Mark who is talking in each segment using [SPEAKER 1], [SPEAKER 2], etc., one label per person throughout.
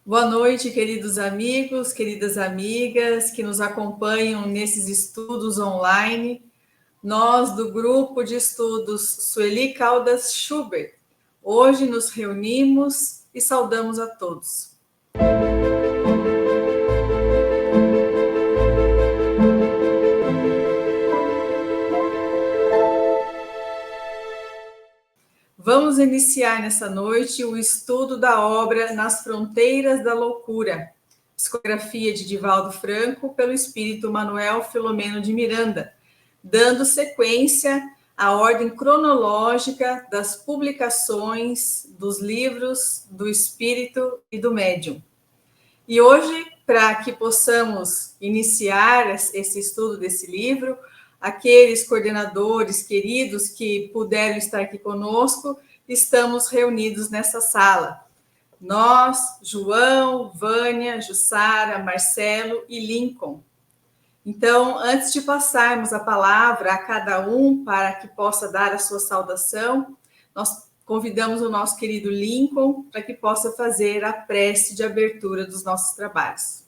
[SPEAKER 1] Boa noite, queridos amigos, queridas amigas que nos acompanham nesses estudos online. Nós, do grupo de estudos Sueli Caldas Schubert, hoje nos reunimos e saudamos a todos. Vamos iniciar nessa noite o estudo da obra Nas Fronteiras da Loucura, psicografia de Divaldo Franco pelo espírito Manuel Filomeno de Miranda, dando sequência à ordem cronológica das publicações dos livros do espírito e do médium. E hoje, para que possamos iniciar esse estudo desse livro, aqueles coordenadores queridos que puderam estar aqui conosco, estamos reunidos nessa sala. Nós, João, Vânia, Jussara, Marcelo e Lincoln. Então, antes de passarmos a palavra a cada um para que possa dar a sua saudação, nós convidamos o nosso querido Lincoln para que possa fazer a prece de abertura dos nossos trabalhos.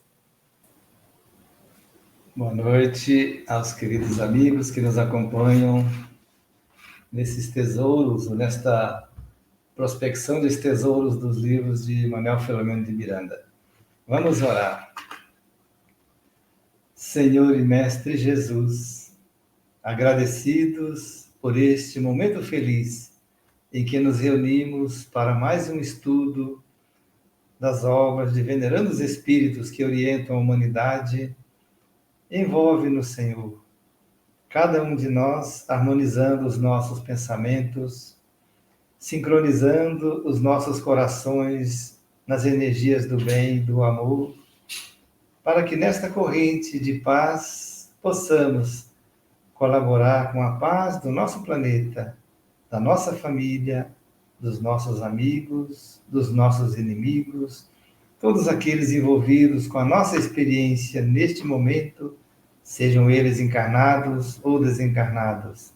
[SPEAKER 2] Boa noite aos queridos amigos que nos acompanham nesses tesouros, nesta prospecção dos tesouros dos livros de Manuel Filomeno de Miranda. Vamos orar. Senhor e Mestre Jesus, agradecidos por este momento feliz em que nos reunimos para mais um estudo das obras de venerandos espíritos que orientam a humanidade, envolve-nos, Senhor, cada um de nós harmonizando os nossos pensamentos, sincronizando os nossos corações nas energias do bem e do amor, para que nesta corrente de paz possamos colaborar com a paz do nosso planeta, da nossa família, dos nossos amigos, dos nossos inimigos, todos aqueles envolvidos com a nossa experiência neste momento, sejam eles encarnados ou desencarnados.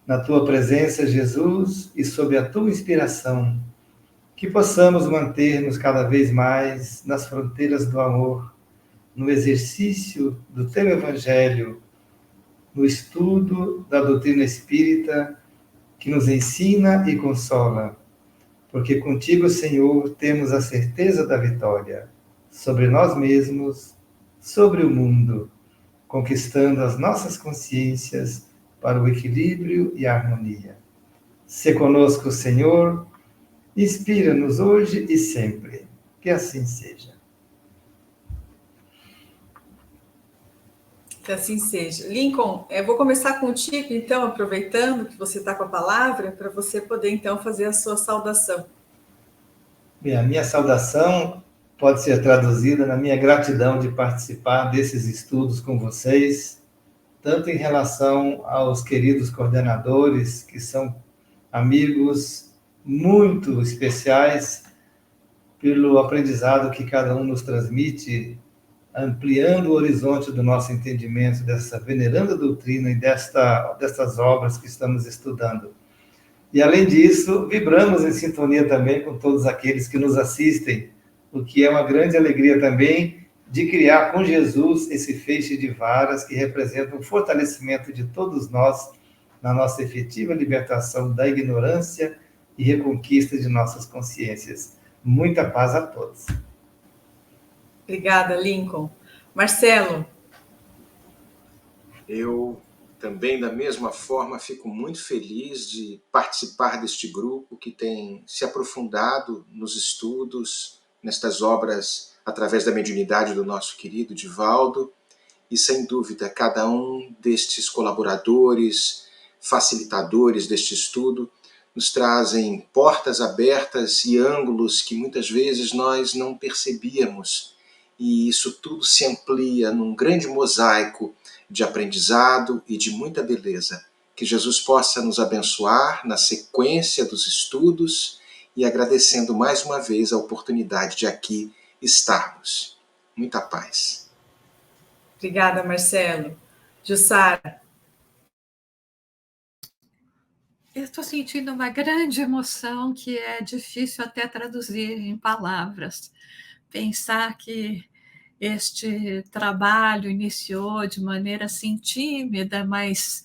[SPEAKER 2] Na tua presença, Jesus, e sob a tua inspiração, que possamos manter-nos cada vez mais nas fronteiras do amor, no exercício do teu evangelho, no estudo da doutrina espírita, que nos ensina e consola, porque contigo, Senhor, temos a certeza da vitória sobre nós mesmos, sobre o mundo, conquistando as nossas consciências para o equilíbrio e a harmonia. Se conosco, Senhor, inspira-nos hoje e sempre. Que assim seja.
[SPEAKER 1] Que assim seja. Lincoln, eu vou começar contigo, então, aproveitando que você está com a palavra, para você poder, então, fazer a sua saudação.
[SPEAKER 2] Bem, a minha saudação pode ser traduzida na minha gratidão de participar desses estudos com vocês, tanto em relação aos queridos coordenadores, que são amigos muito especiais, pelo aprendizado que cada um nos transmite, ampliando o horizonte do nosso entendimento dessa veneranda doutrina e destas obras que estamos estudando. E, além disso, vibramos em sintonia também com todos aqueles que nos assistem, o que é uma grande alegria também de criar com Jesus esse feixe de varas que representa o fortalecimento de todos nós na nossa efetiva libertação da ignorância e reconquista de nossas consciências. Muita paz a todos.
[SPEAKER 1] Obrigada, Lincoln. Marcelo.
[SPEAKER 3] Eu também, da mesma forma, fico muito feliz de participar deste grupo que tem se aprofundado nos estudos, nestas obras, através da mediunidade do nosso querido Divaldo, e, sem dúvida, cada um destes colaboradores, facilitadores deste estudo, nos trazem portas abertas e ângulos que muitas vezes nós não percebíamos, e isso tudo se amplia num grande mosaico de aprendizado e de muita beleza. Que Jesus possa nos abençoar na sequência dos estudos e agradecendo mais uma vez a oportunidade de aqui estarmos. Muita paz.
[SPEAKER 1] Obrigada, Marcelo. Jussara.
[SPEAKER 4] Eu estou sentindo uma grande emoção que é difícil até traduzir em palavras, pensar que este trabalho iniciou de maneira assim tímida, mas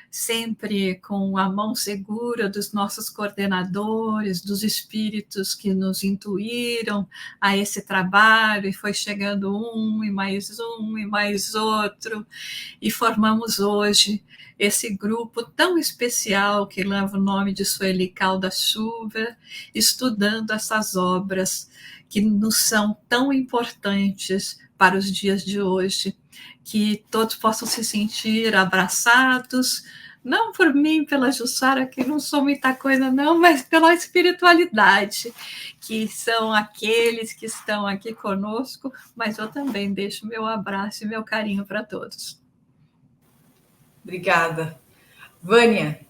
[SPEAKER 4] sempre com a mão segura dos nossos coordenadores, dos espíritos que nos intuíram a esse trabalho, e foi chegando um e mais outro, e formamos hoje esse grupo tão especial que leva o nome de Sueli Caldas Schubert, estudando essas obras que nos são tão importantes para os dias de hoje, que todos possam se sentir abraçados, não por mim, pela Jussara, que não sou muita coisa não, mas pela espiritualidade, que são aqueles que estão aqui conosco, mas eu também deixo meu abraço e meu carinho para todos.
[SPEAKER 1] Obrigada. Vânia.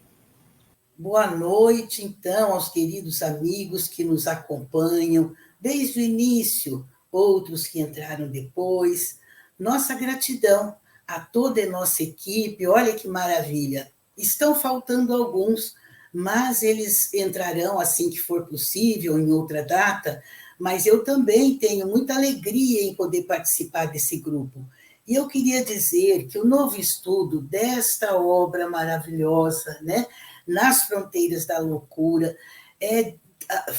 [SPEAKER 5] Boa noite, então, aos queridos amigos que nos acompanham desde o início, outros que entraram depois. Nossa gratidão a toda a nossa equipe, olha que maravilha. Estão faltando alguns, mas eles entrarão assim que for possível, em outra data, mas eu também tenho muita alegria em poder participar desse grupo. E eu queria dizer que o novo estudo desta obra maravilhosa, né, Nas Fronteiras da Loucura,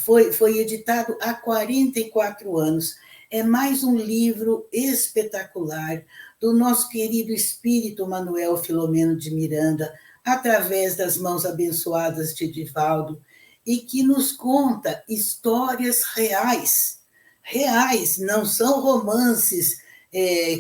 [SPEAKER 5] foi editado há 44 anos. É mais um livro espetacular do nosso querido espírito Manuel Filomeno de Miranda, através das mãos abençoadas de Divaldo, e que nos conta histórias reais, não são romances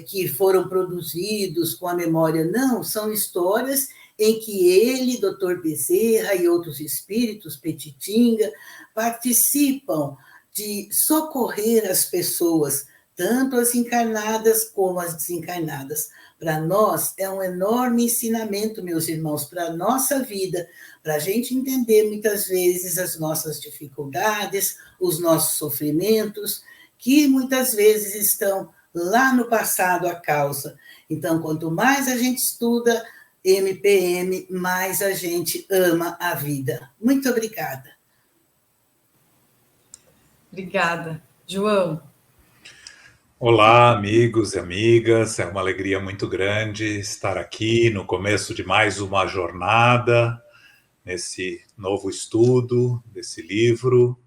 [SPEAKER 5] que foram produzidos com a memória, não, são histórias em que ele, Dr. Bezerra e outros espíritos, Petitinga, participam de socorrer as pessoas, tanto as encarnadas como as desencarnadas. Para nós, é um enorme ensinamento, meus irmãos, para a nossa vida, para a gente entender muitas vezes as nossas dificuldades, os nossos sofrimentos, que muitas vezes estão lá no passado a causa. Então, quanto mais a gente estuda MPM, mais a gente ama a vida. Muito obrigada.
[SPEAKER 1] Obrigada. João.
[SPEAKER 6] Olá, amigos e amigas. É uma alegria muito grande estar aqui no começo de mais uma jornada, nesse novo estudo desse livro.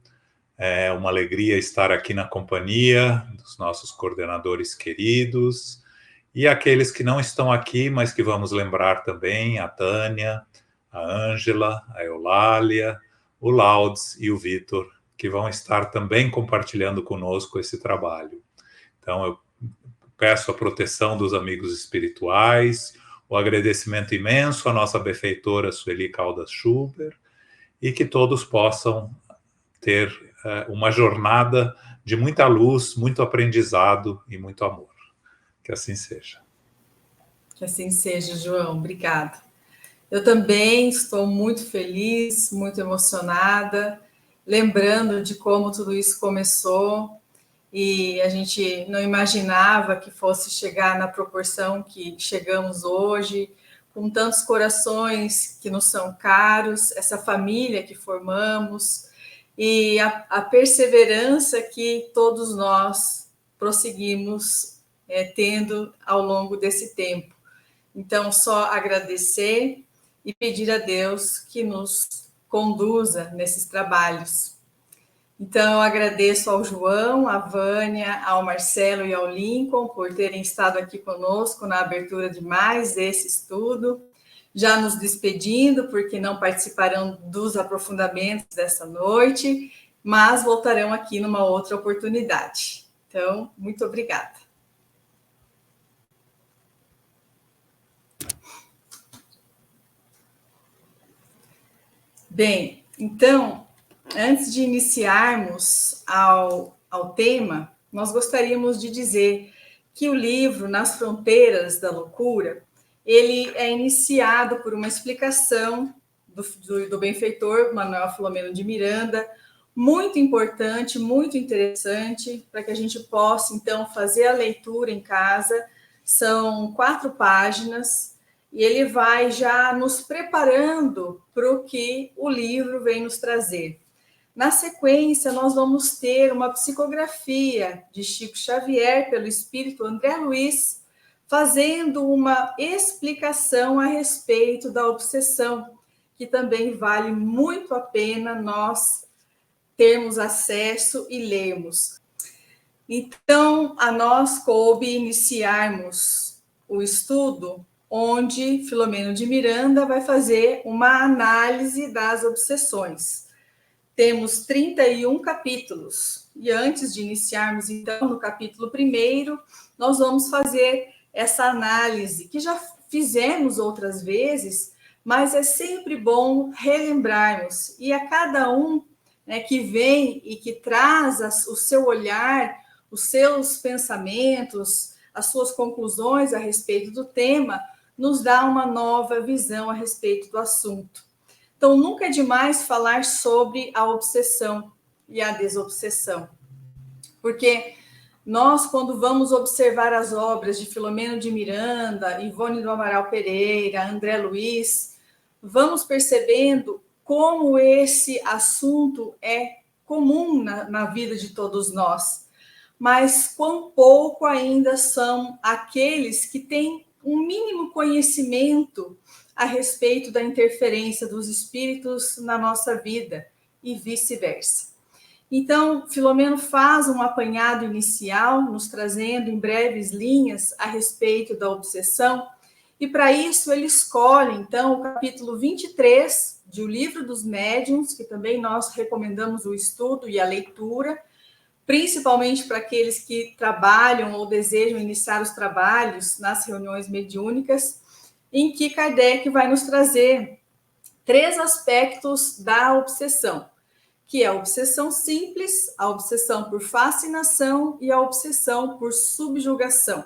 [SPEAKER 6] É uma alegria estar aqui na companhia dos nossos coordenadores queridos e aqueles que não estão aqui, mas que vamos lembrar também, a Tânia, a Ângela, a Eulália, o Laudes e o Vitor, que vão estar também compartilhando conosco esse trabalho. Então, eu peço a proteção dos amigos espirituais, o agradecimento imenso à nossa benfeitora Sueli Caldas Schubert, e que todos possam ter uma jornada de muita luz, muito aprendizado e muito amor. Que assim seja.
[SPEAKER 1] Que assim seja, João. Obrigada. Eu também estou muito feliz, muito emocionada, lembrando de como tudo isso começou, e a gente não imaginava que fosse chegar na proporção que chegamos hoje, com tantos corações que nos são caros, essa família que formamos, e a perseverança que todos nós prosseguimos tendo ao longo desse tempo. Então, só agradecer e pedir a Deus que nos conduza nesses trabalhos. Então, eu agradeço ao João, à Vânia, ao Marcelo e ao Lincoln por terem estado aqui conosco na abertura de mais esse estudo, já nos despedindo, porque não participarão dos aprofundamentos dessa noite, mas voltarão aqui numa outra oportunidade. Então, muito obrigada. Bem, então, antes de iniciarmos ao tema, nós gostaríamos de dizer que o livro Nas Fronteiras da Loucura, ele é iniciado por uma explicação do benfeitor Manuel Filomeno de Miranda, muito importante, muito interessante, para que a gente possa, então, fazer a leitura em casa. São 4 páginas, e ele vai já nos preparando para o que o livro vem nos trazer. Na sequência, nós vamos ter uma psicografia de Chico Xavier pelo espírito André Luiz, fazendo uma explicação a respeito da obsessão, que também vale muito a pena nós termos acesso e lermos. Então, a nós coube iniciarmos o estudo, onde Filomeno de Miranda vai fazer uma análise das obsessões. Temos 31 capítulos, e antes de iniciarmos, então, no capítulo 1, nós vamos fazer essa análise, que já fizemos outras vezes, mas é sempre bom relembrarmos, e a cada um, né, que vem e que traz o seu olhar, os seus pensamentos, as suas conclusões a respeito do tema, nos dá uma nova visão a respeito do assunto. Então, nunca é demais falar sobre a obsessão e a desobsessão, porque nós, quando vamos observar as obras de Filomeno de Miranda, Ivone do Amaral Pereira, André Luiz, vamos percebendo como esse assunto é comum na vida de todos nós, mas quão pouco ainda são aqueles que têm um mínimo conhecimento a respeito da interferência dos espíritos na nossa vida e vice-versa. Então, Filomeno faz um apanhado inicial, nos trazendo em breves linhas a respeito da obsessão, e para isso ele escolhe, então, o capítulo 23 de O Livro dos Médiuns, que também nós recomendamos o estudo e a leitura, principalmente para aqueles que trabalham ou desejam iniciar os trabalhos nas reuniões mediúnicas, em que Kardec vai nos trazer 3 aspectos da obsessão, que é a obsessão simples, a obsessão por fascinação e a obsessão por subjugação.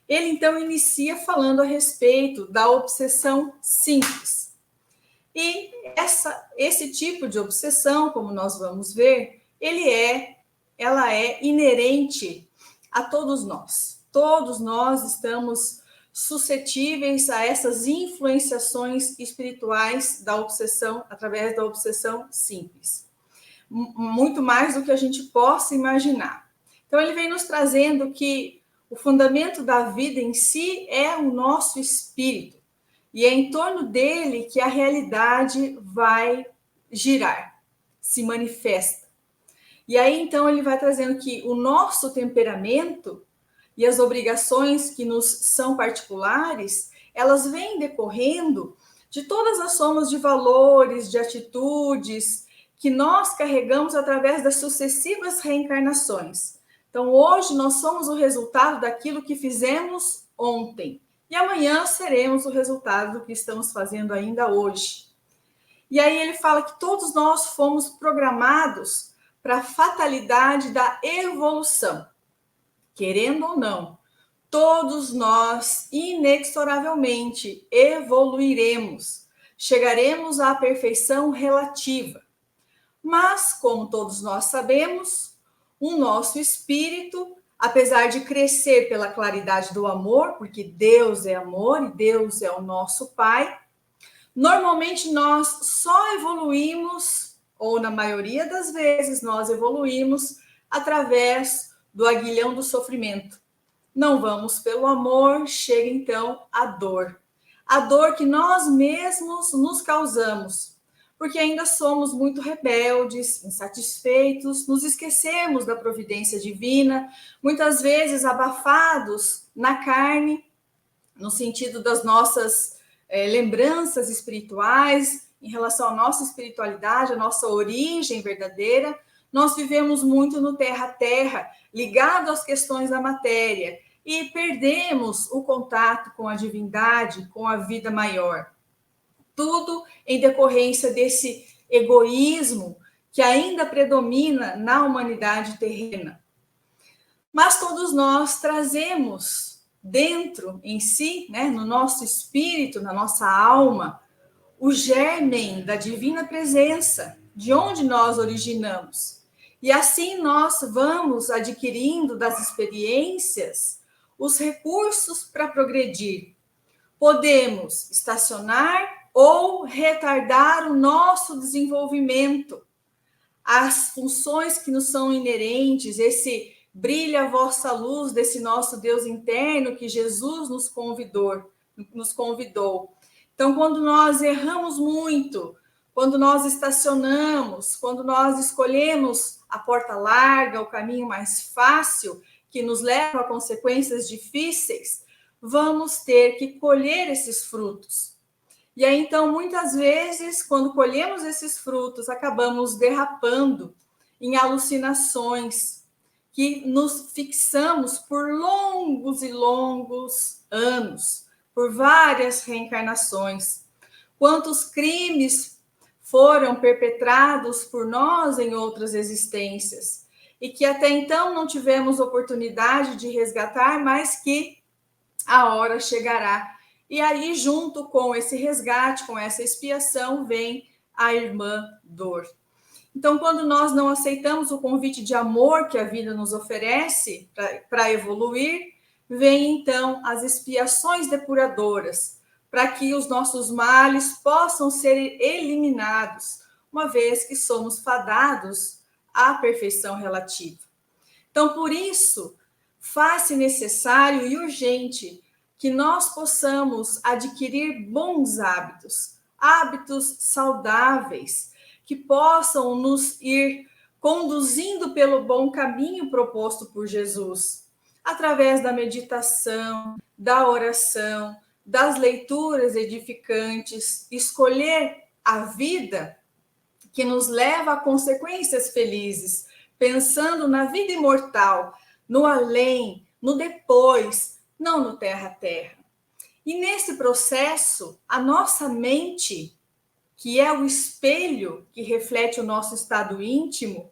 [SPEAKER 1] Ele, então, inicia falando a respeito da obsessão simples. E esse tipo de obsessão, como nós vamos ver, ela é inerente a todos nós. Todos nós estamos suscetíveis a essas influenciações espirituais da obsessão, através da obsessão simples. Muito mais do que a gente possa imaginar. Então, ele vem nos trazendo que o fundamento da vida em si é o nosso espírito, e é em torno dele que a realidade vai girar, se manifesta. E aí, então, ele vai trazendo que o nosso temperamento e as obrigações que nos são particulares, elas vêm decorrendo de todas as somas de valores, de atitudes que nós carregamos através das sucessivas reencarnações. Então, hoje nós somos o resultado daquilo que fizemos ontem, e amanhã seremos o resultado do que estamos fazendo ainda hoje. E aí ele fala que todos nós fomos programados para a fatalidade da evolução. Querendo ou não, todos nós inexoravelmente evoluiremos, chegaremos à perfeição relativa. Mas, como todos nós sabemos, o nosso espírito, apesar de crescer pela claridade do amor, porque Deus é amor e Deus é o nosso Pai, normalmente nós só evoluímos, ou na maioria das vezes nós evoluímos, através do aguilhão do sofrimento. Não vamos pelo amor, chega então a dor. A dor que nós mesmos nos causamos, porque ainda somos muito rebeldes, insatisfeitos, nos esquecemos da providência divina, muitas vezes abafados na carne, no sentido das nossas lembranças espirituais, em relação à nossa espiritualidade, à nossa origem verdadeira. Nós vivemos muito no terra-terra, ligado às questões da matéria, e perdemos o contato com a divindade, com a vida maior. Tudo em decorrência desse egoísmo que ainda predomina na humanidade terrena. Mas todos nós trazemos dentro, em si, né, no nosso espírito, na nossa alma, o germen da divina presença, de onde nós originamos. E assim nós vamos adquirindo das experiências os recursos para progredir. Podemos estacionar ou retardar o nosso desenvolvimento, as funções que nos são inerentes, esse brilha a vossa luz desse nosso Deus interno que Jesus nos convidou. Então, quando nós erramos muito, quando nós estacionamos, quando nós escolhemos a porta larga, o caminho mais fácil, que nos leva a consequências difíceis, vamos ter que colher esses frutos. E aí, então, muitas vezes, quando colhemos esses frutos, acabamos derrapando em alucinações, que nos fixamos por longos e longos anos, por várias reencarnações. Quantos crimes foram perpetrados por nós em outras existências, e que até então não tivemos oportunidade de resgatar, mas que a hora chegará. E aí, junto com esse resgate, com essa expiação, vem a irmã dor. Então, quando nós não aceitamos o convite de amor que a vida nos oferece para evoluir, vem então as expiações depuradoras, para que os nossos males possam ser eliminados, uma vez que somos fadados à perfeição relativa. Então, por isso, faz-se necessário e urgente que nós possamos adquirir bons hábitos, hábitos saudáveis, que possam nos ir conduzindo pelo bom caminho proposto por Jesus, através da meditação, da oração, das leituras edificantes, escolher a vida que nos leva a consequências felizes, pensando na vida imortal, no além, no depois, não no terra-terra. E nesse processo, a nossa mente, que é o espelho que reflete o nosso estado íntimo,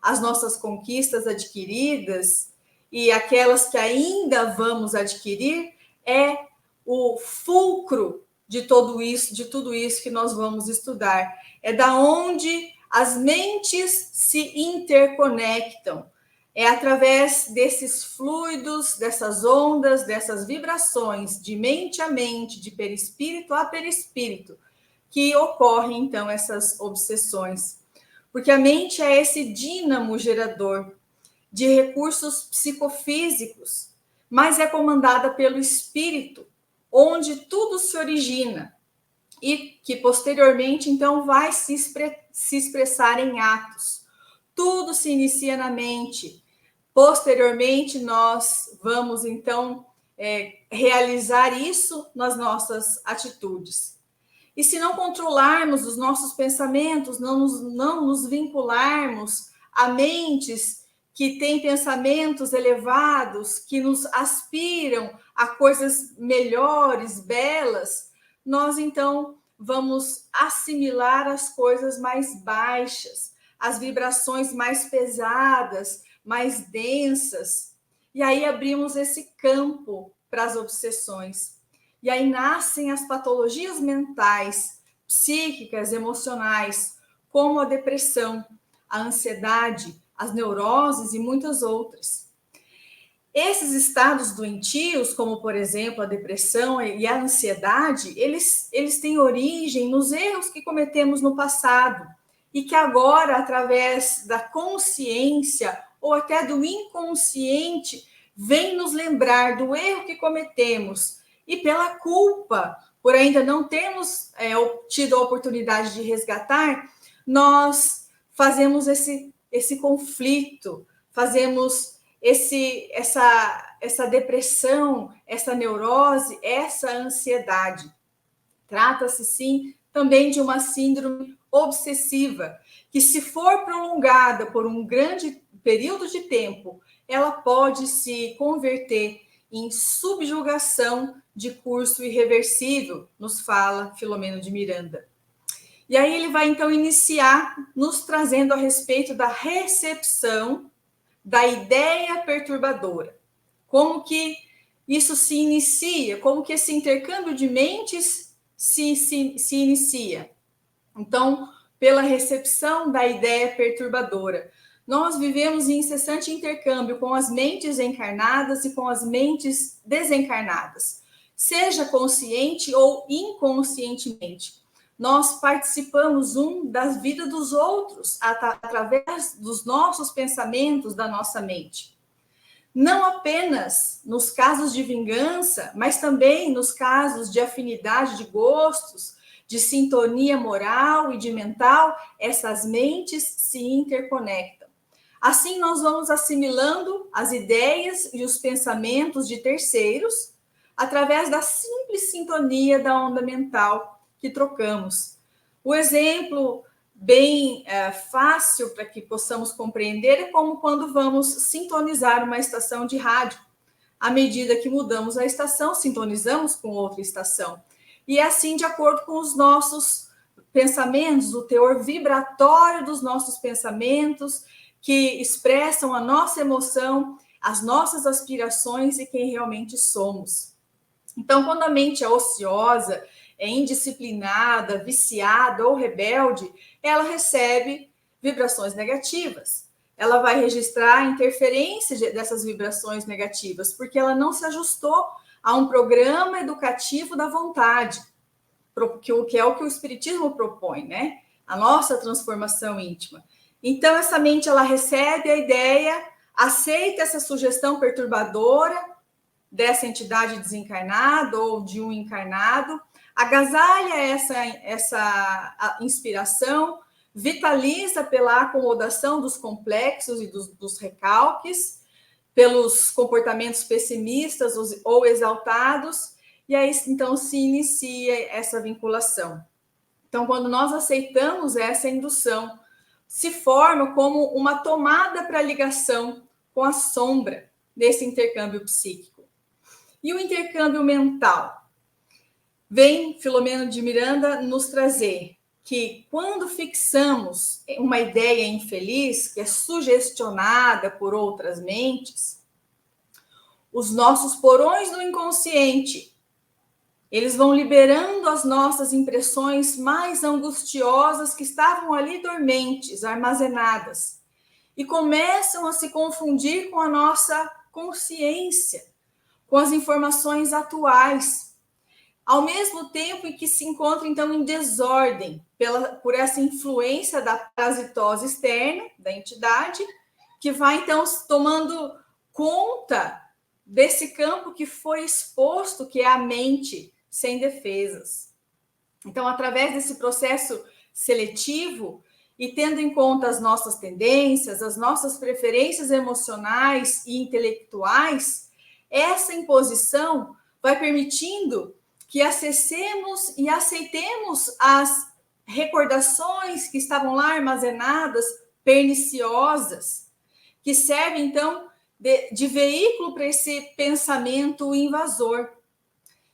[SPEAKER 1] as nossas conquistas adquiridas e aquelas que ainda vamos adquirir, é o fulcro de tudo isso que nós vamos estudar. É da onde as mentes se interconectam. É através desses fluidos, dessas ondas, dessas vibrações, de mente a mente, de perispírito a perispírito, que ocorrem, então, essas obsessões. Porque a mente é esse dínamo gerador de recursos psicofísicos, mas é comandada pelo espírito, onde tudo se origina e que, posteriormente, então, vai se expressar em atos. Tudo se inicia na mente. Posteriormente, nós vamos, então, realizar isso nas nossas atitudes. E se não controlarmos os nossos pensamentos, não nos vincularmos a mentes que têm pensamentos elevados, que nos aspiram a coisas melhores, belas, nós, então, vamos assimilar as coisas mais baixas, as vibrações mais pesadas, mais densas, e aí abrimos esse campo para as obsessões. E aí nascem as patologias mentais, psíquicas, emocionais, como a depressão, a ansiedade, as neuroses e muitas outras. Esses estados doentios, como, por exemplo, a depressão e a ansiedade, eles têm origem nos erros que cometemos no passado e que agora, através da consciência ou até do inconsciente, vem nos lembrar do erro que cometemos e pela culpa, por ainda não termos tido a oportunidade de resgatar, nós fazemos esse conflito, fazemos essa depressão, essa neurose, essa ansiedade. Trata-se, sim, também de uma síndrome obsessiva, que, se for prolongada por um grande período de tempo, ela pode se converter em subjugação de curso irreversível, nos fala Filomeno de Miranda. E aí ele vai, então, iniciar nos trazendo a respeito da recepção da ideia perturbadora. Como que isso se inicia, como que esse intercâmbio de mentes se inicia. Então, pela recepção da ideia perturbadora. Nós vivemos em incessante intercâmbio com as mentes encarnadas e com as mentes desencarnadas, seja consciente ou inconscientemente. nós participamos das vidas dos outros através dos nossos pensamentos, da nossa mente. Não apenas nos casos de vingança, mas também nos casos de afinidade de gostos, de sintonia moral e de mental, essas mentes se interconectam. Assim, nós vamos assimilando as ideias e os pensamentos de terceiros através da simples sintonia da onda mental que trocamos. O exemplo bem fácil para que possamos compreender é como quando vamos sintonizar uma estação de rádio. À medida que mudamos a estação, sintonizamos com outra estação. E é assim de acordo com os nossos pensamentos, o teor vibratório dos nossos pensamentos, que expressam a nossa emoção, as nossas aspirações e quem realmente somos. Então, quando a mente é ociosa, é indisciplinada, viciada ou rebelde, ela recebe vibrações negativas. Ela vai registrar a interferência dessas vibrações negativas, porque ela não se ajustou a um programa educativo da vontade, que é o que o Espiritismo propõe, né? A nossa transformação íntima. Então, essa mente, ela recebe a ideia, aceita essa sugestão perturbadora dessa entidade desencarnada ou de um encarnado, agasalha essa inspiração, vitaliza pela acomodação dos complexos e dos recalques, pelos comportamentos pessimistas ou exaltados, e aí então se inicia essa vinculação. Então, quando nós aceitamos essa indução, se forma como uma tomada para ligação com a sombra desse intercâmbio psíquico. E o intercâmbio mental? Vem Filomeno de Miranda nos trazer que quando fixamos uma ideia infeliz, que é sugestionada por outras mentes, os nossos porões do inconsciente, eles vão liberando as nossas impressões mais angustiosas que estavam ali dormentes, armazenadas, e começam a se confundir com a nossa consciência, com as informações atuais, ao mesmo tempo em que se encontra, então, em desordem por essa influência da parasitose externa, da entidade, que vai, então, tomando conta desse campo que foi exposto, que é a mente sem defesas. Então, através desse processo seletivo e tendo em conta as nossas tendências, as nossas preferências emocionais e intelectuais, essa imposição vai permitindo que acessemos e aceitemos as recordações que estavam lá armazenadas, perniciosas, que servem, então, de veículo para esse pensamento invasor.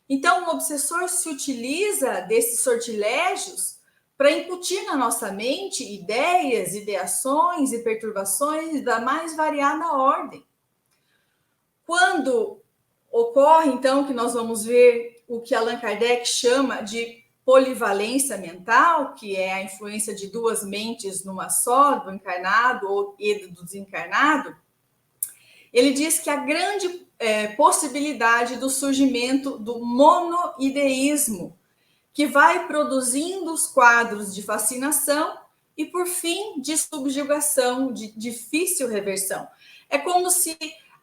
[SPEAKER 1] Então, o obsessor se utiliza desses sortilégios para incutir na nossa mente ideias, ideações e perturbações da mais variada ordem. Quando ocorre, então, que nós vamos ver o que Allan Kardec chama de polivalência mental, que é a influência de duas mentes numa só, do encarnado e do desencarnado, ele diz que a grande possibilidade do surgimento do monoideísmo, que vai produzindo os quadros de fascinação e, por fim, de subjugação, de difícil reversão. É como se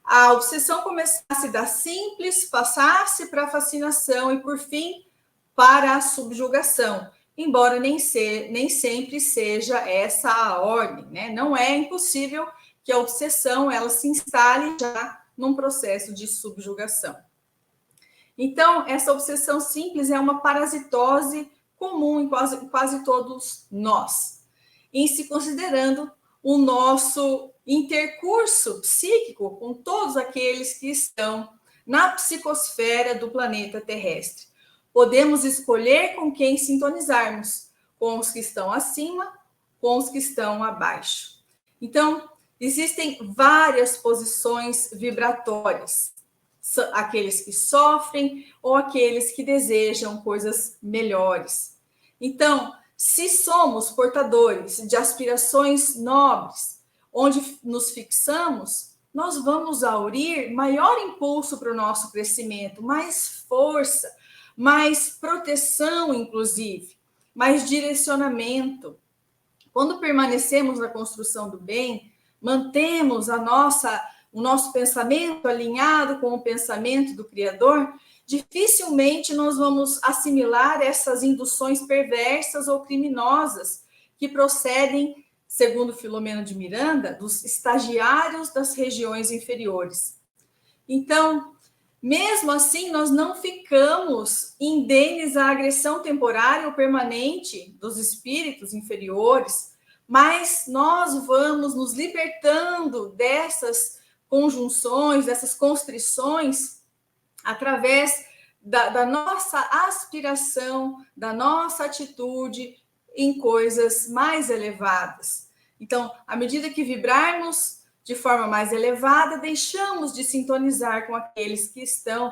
[SPEAKER 1] a obsessão começasse da simples, passasse para a fascinação e, por fim, para a subjugação, embora nem sempre seja essa a ordem, né? Não é impossível que a obsessão ela se instale já num processo de subjugação. Então, essa obsessão simples é uma parasitose comum em quase todos nós, em se considerando o nosso intercurso psíquico com todos aqueles que estão na psicosfera do planeta terrestre. Podemos escolher com quem sintonizarmos, com os que estão acima, com os que estão abaixo. Então, existem várias posições vibratórias, aqueles que sofrem ou aqueles que desejam coisas melhores. Então, se somos portadores de aspirações nobres, onde nos fixamos, nós vamos aurir maior impulso para o nosso crescimento, mais força, mais proteção, inclusive. mais direcionamento. Quando permanecemos na construção do bem, mantemos o nosso pensamento alinhado com o pensamento do Criador, dificilmente nós vamos assimilar essas induções perversas ou criminosas que procedem, segundo Filomeno de Miranda, dos estagiários das regiões inferiores. Então, mesmo assim, nós não ficamos indenes à agressão temporária ou permanente dos espíritos inferiores, mas nós vamos nos libertando dessas conjunções, dessas constrições, através da nossa aspiração, da nossa atitude em coisas mais elevadas. Então, à medida que vibrarmos de forma mais elevada, deixamos de sintonizar com aqueles que estão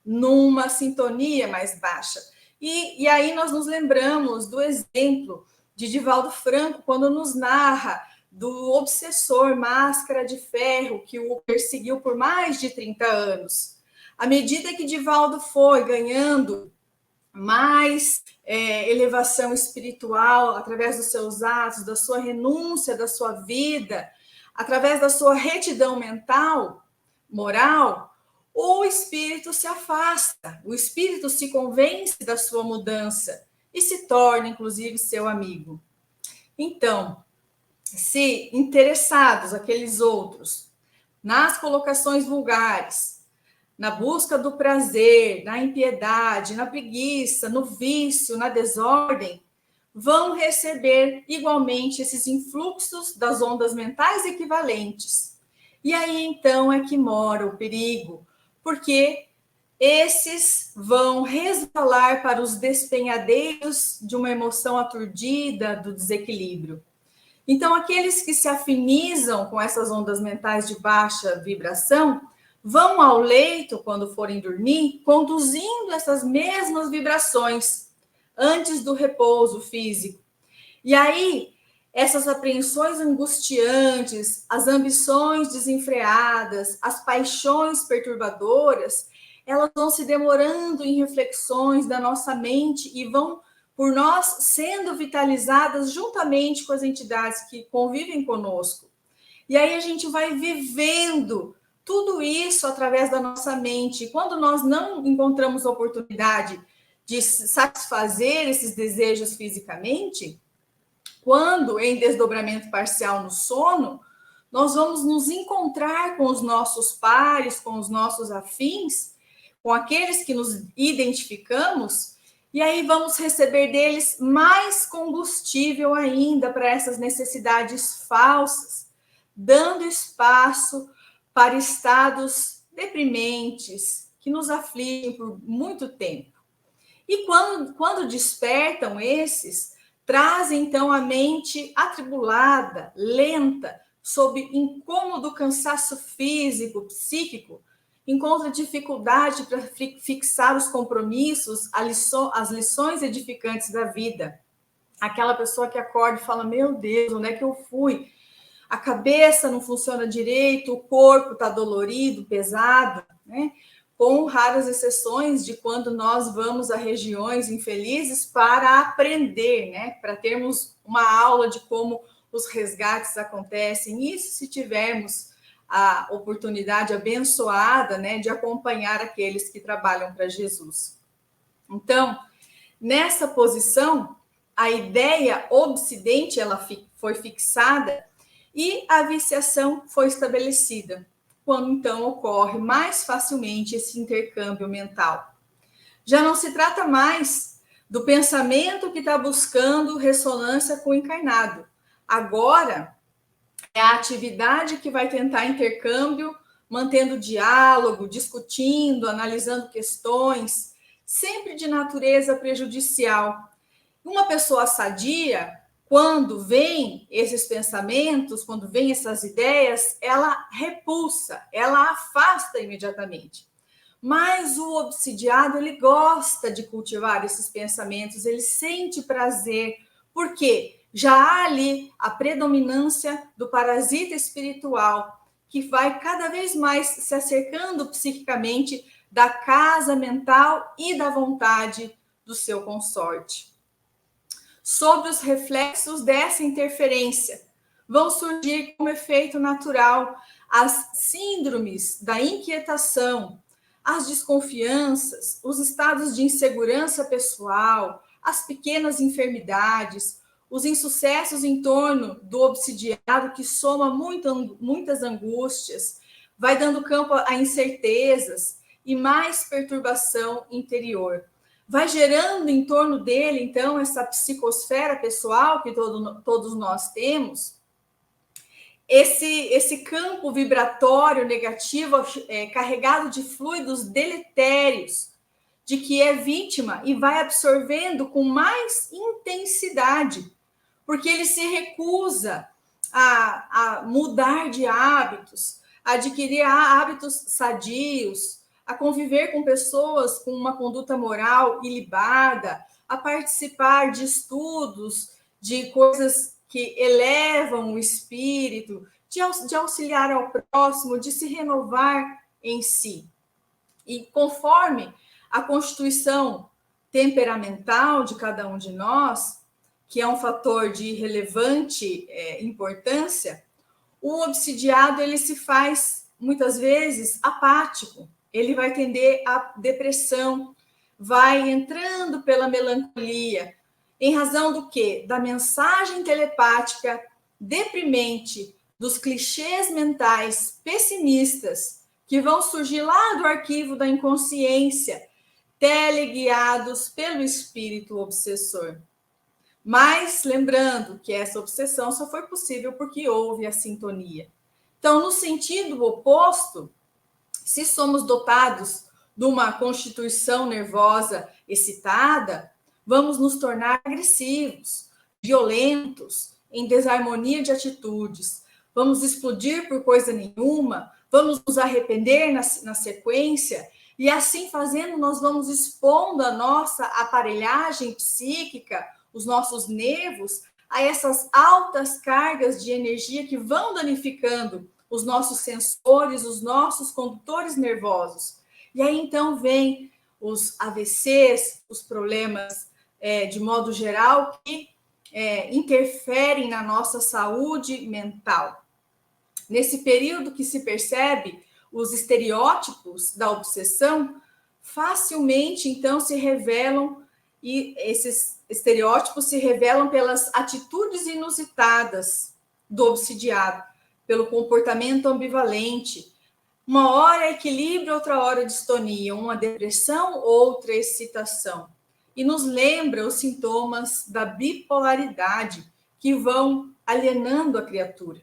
[SPEAKER 1] numa sintonia mais baixa. E aí nós nos lembramos do exemplo de Divaldo Franco, quando nos narra do obsessor Máscara de Ferro, que o perseguiu por mais de 30 anos. À medida que Divaldo foi ganhando mais elevação espiritual, através dos seus atos, da sua renúncia, da sua vida, através da sua retidão mental, moral, o espírito se afasta, o espírito se convence da sua mudança e se torna, inclusive, seu amigo. Então, se interessados aqueles outros nas colocações vulgares, na busca do prazer, na impiedade, na preguiça, no vício, na desordem, vão receber igualmente esses influxos das ondas mentais equivalentes. E aí, então, é que mora o perigo, porque esses vão resvalar para os despenhadeiros de uma emoção aturdida, do desequilíbrio. Então, aqueles que se afinizam com essas ondas mentais de baixa vibração vão ao leito, quando forem dormir, conduzindo essas mesmas vibrações antes do repouso físico. E aí, essas apreensões angustiantes, as ambições desenfreadas, as paixões perturbadoras, elas vão se demorando em reflexões da nossa mente e vão, por nós, sendo vitalizadas juntamente com as entidades que convivem conosco. E aí a gente vai vivendo tudo isso através da nossa mente. Quando nós não encontramos oportunidade de satisfazer esses desejos fisicamente, quando em desdobramento parcial no sono, nós vamos nos encontrar com os nossos pares, com os nossos afins, com aqueles que nos identificamos, e aí vamos receber deles mais combustível ainda para essas necessidades falsas, dando espaço para estados deprimentes que nos afligem por muito tempo. E quando despertam esses, trazem então a mente atribulada, lenta, sob incômodo cansaço físico, psíquico, encontra dificuldade para fixar os compromissos, as lições edificantes da vida. Aquela pessoa que acorda e fala, meu Deus, onde é que eu fui? A cabeça não funciona direito, o corpo está dolorido, pesado, né? Com raras exceções de quando nós vamos a regiões infelizes para aprender, né? Para termos uma aula de como os resgates acontecem. Isso se tivermos a oportunidade abençoada, né, de acompanhar aqueles que trabalham para Jesus. Então, nessa posição, a ideia obsidente ela foi fixada e a viciação foi estabelecida, quando então ocorre mais facilmente esse intercâmbio mental. Já não se trata mais do pensamento que está buscando ressonância com o encarnado. Agora, é a atividade que vai tentar intercâmbio, mantendo diálogo, discutindo, analisando questões, sempre de natureza prejudicial. Uma pessoa sadia, quando vem esses pensamentos, quando vem essas ideias, ela repulsa, ela afasta imediatamente. Mas o obsidiado, ele gosta de cultivar esses pensamentos, ele sente prazer. Por quê? Já há ali a predominância do parasita espiritual, que vai cada vez mais se acercando psiquicamente da casa mental e da vontade do seu consorte. sobre os reflexos dessa interferência. Vão surgir como efeito natural as síndromes da inquietação, as desconfianças, os estados de insegurança pessoal, as pequenas enfermidades, os insucessos em torno do obsidiado, que soma muitas angústias, vai dando campo a incertezas e mais perturbação interior. Vai gerando em torno dele, então, essa psicosfera pessoal que todos nós temos, esse campo vibratório negativo carregado de fluidos deletérios, de que é vítima e vai absorvendo com mais intensidade, porque ele se recusa a mudar de hábitos, a adquirir hábitos sadios, a conviver com pessoas com uma conduta moral ilibada, a participar de estudos, de coisas que elevam o espírito, de auxiliar ao próximo, de se renovar em si. E conforme a constituição temperamental de cada um de nós, que é um fator de relevante importância, o obsidiado ele se faz, muitas vezes, apático. Ele vai tender à depressão, vai entrando pela melancolia, em razão do quê? Da mensagem telepática deprimente, dos clichês mentais pessimistas que vão surgir lá do arquivo da inconsciência, teleguiados pelo espírito obsessor. Mas lembrando que essa obsessão só foi possível porque houve a sintonia. Então, no sentido oposto, se somos dotados de uma constituição nervosa excitada, vamos nos tornar agressivos, violentos, em desarmonia de atitudes, vamos explodir por coisa nenhuma, vamos nos arrepender na sequência, e assim fazendo, nós vamos expondo a nossa aparelhagem psíquica, os nossos nervos, a essas altas cargas de energia que vão danificando os nossos sensores, os nossos condutores nervosos. E aí, então, vem os AVCs, os problemas de modo geral, que interferem na nossa saúde mental. Nesse período que se percebe os estereótipos da obsessão, facilmente, então, se revelam, e esses estereótipos se revelam pelas atitudes inusitadas do obsidiado, pelo comportamento ambivalente. Uma hora equilíbrio, outra hora distonia, uma depressão, outra excitação. E nos lembra os sintomas da bipolaridade que vão alienando a criatura.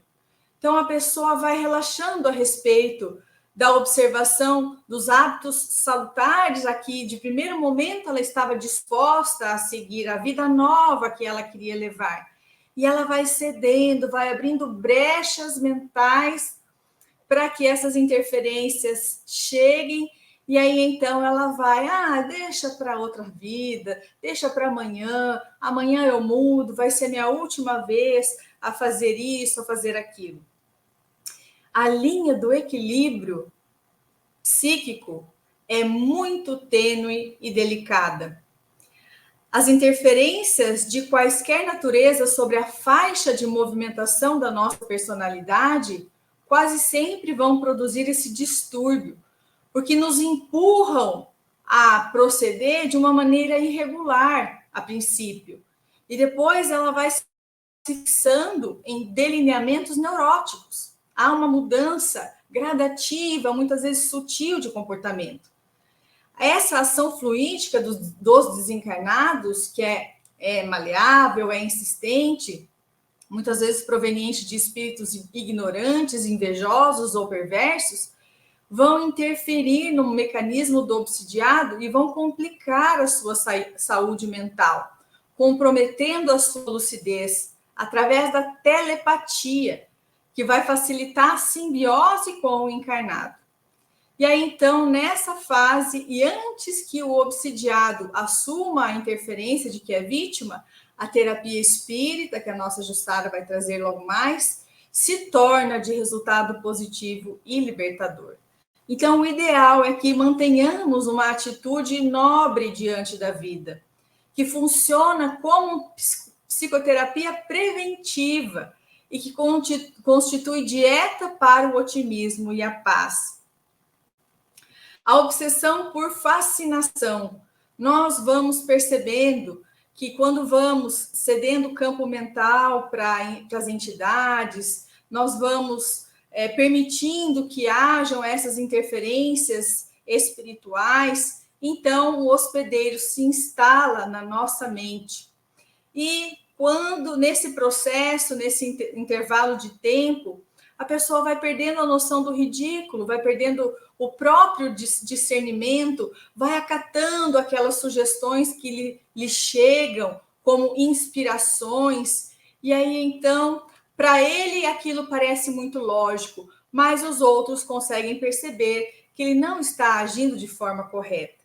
[SPEAKER 1] Então, a pessoa vai relaxando a respeito da observação dos hábitos salutares aqui. De primeiro momento, ela estava disposta a seguir a vida nova que ela queria levar. E ela vai cedendo, vai abrindo brechas mentais para que essas interferências cheguem. E aí, então, ela vai, deixa para outra vida, deixa para amanhã eu mudo, vai ser minha última vez a fazer isso, a fazer aquilo. A linha do equilíbrio psíquico é muito tênue e delicada. As interferências de quaisquer natureza sobre a faixa de movimentação da nossa personalidade quase sempre vão produzir esse distúrbio, porque nos empurram a proceder de uma maneira irregular, a princípio. E depois ela vai se fixando em delineamentos neuróticos. Há uma mudança gradativa, muitas vezes sutil, de comportamento. Essa ação fluídica dos desencarnados, que é maleável, é insistente, muitas vezes proveniente de espíritos ignorantes, invejosos ou perversos, vão interferir no mecanismo do obsidiado e vão complicar a sua saúde mental, comprometendo a sua lucidez através da telepatia, que vai facilitar a simbiose com o encarnado. E aí, então, nessa fase, e antes que o obsidiado assuma a interferência de que é vítima, a terapia espírita, que a nossa Jussara vai trazer logo mais, se torna de resultado positivo e libertador. Então, o ideal é que mantenhamos uma atitude nobre diante da vida, que funciona como psicoterapia preventiva e que constitui dieta para o otimismo e a paz. A obsessão por fascinação. Nós vamos percebendo que quando vamos cedendo o campo mental para as entidades, nós vamos permitindo que hajam essas interferências espirituais, então o hospedeiro se instala na nossa mente. E quando, nesse processo, nesse intervalo de tempo, a pessoa vai perdendo a noção do ridículo, vai perdendo o próprio discernimento, vai acatando aquelas sugestões que lhe chegam como inspirações, e aí então, para ele aquilo parece muito lógico, mas os outros conseguem perceber que ele não está agindo de forma correta.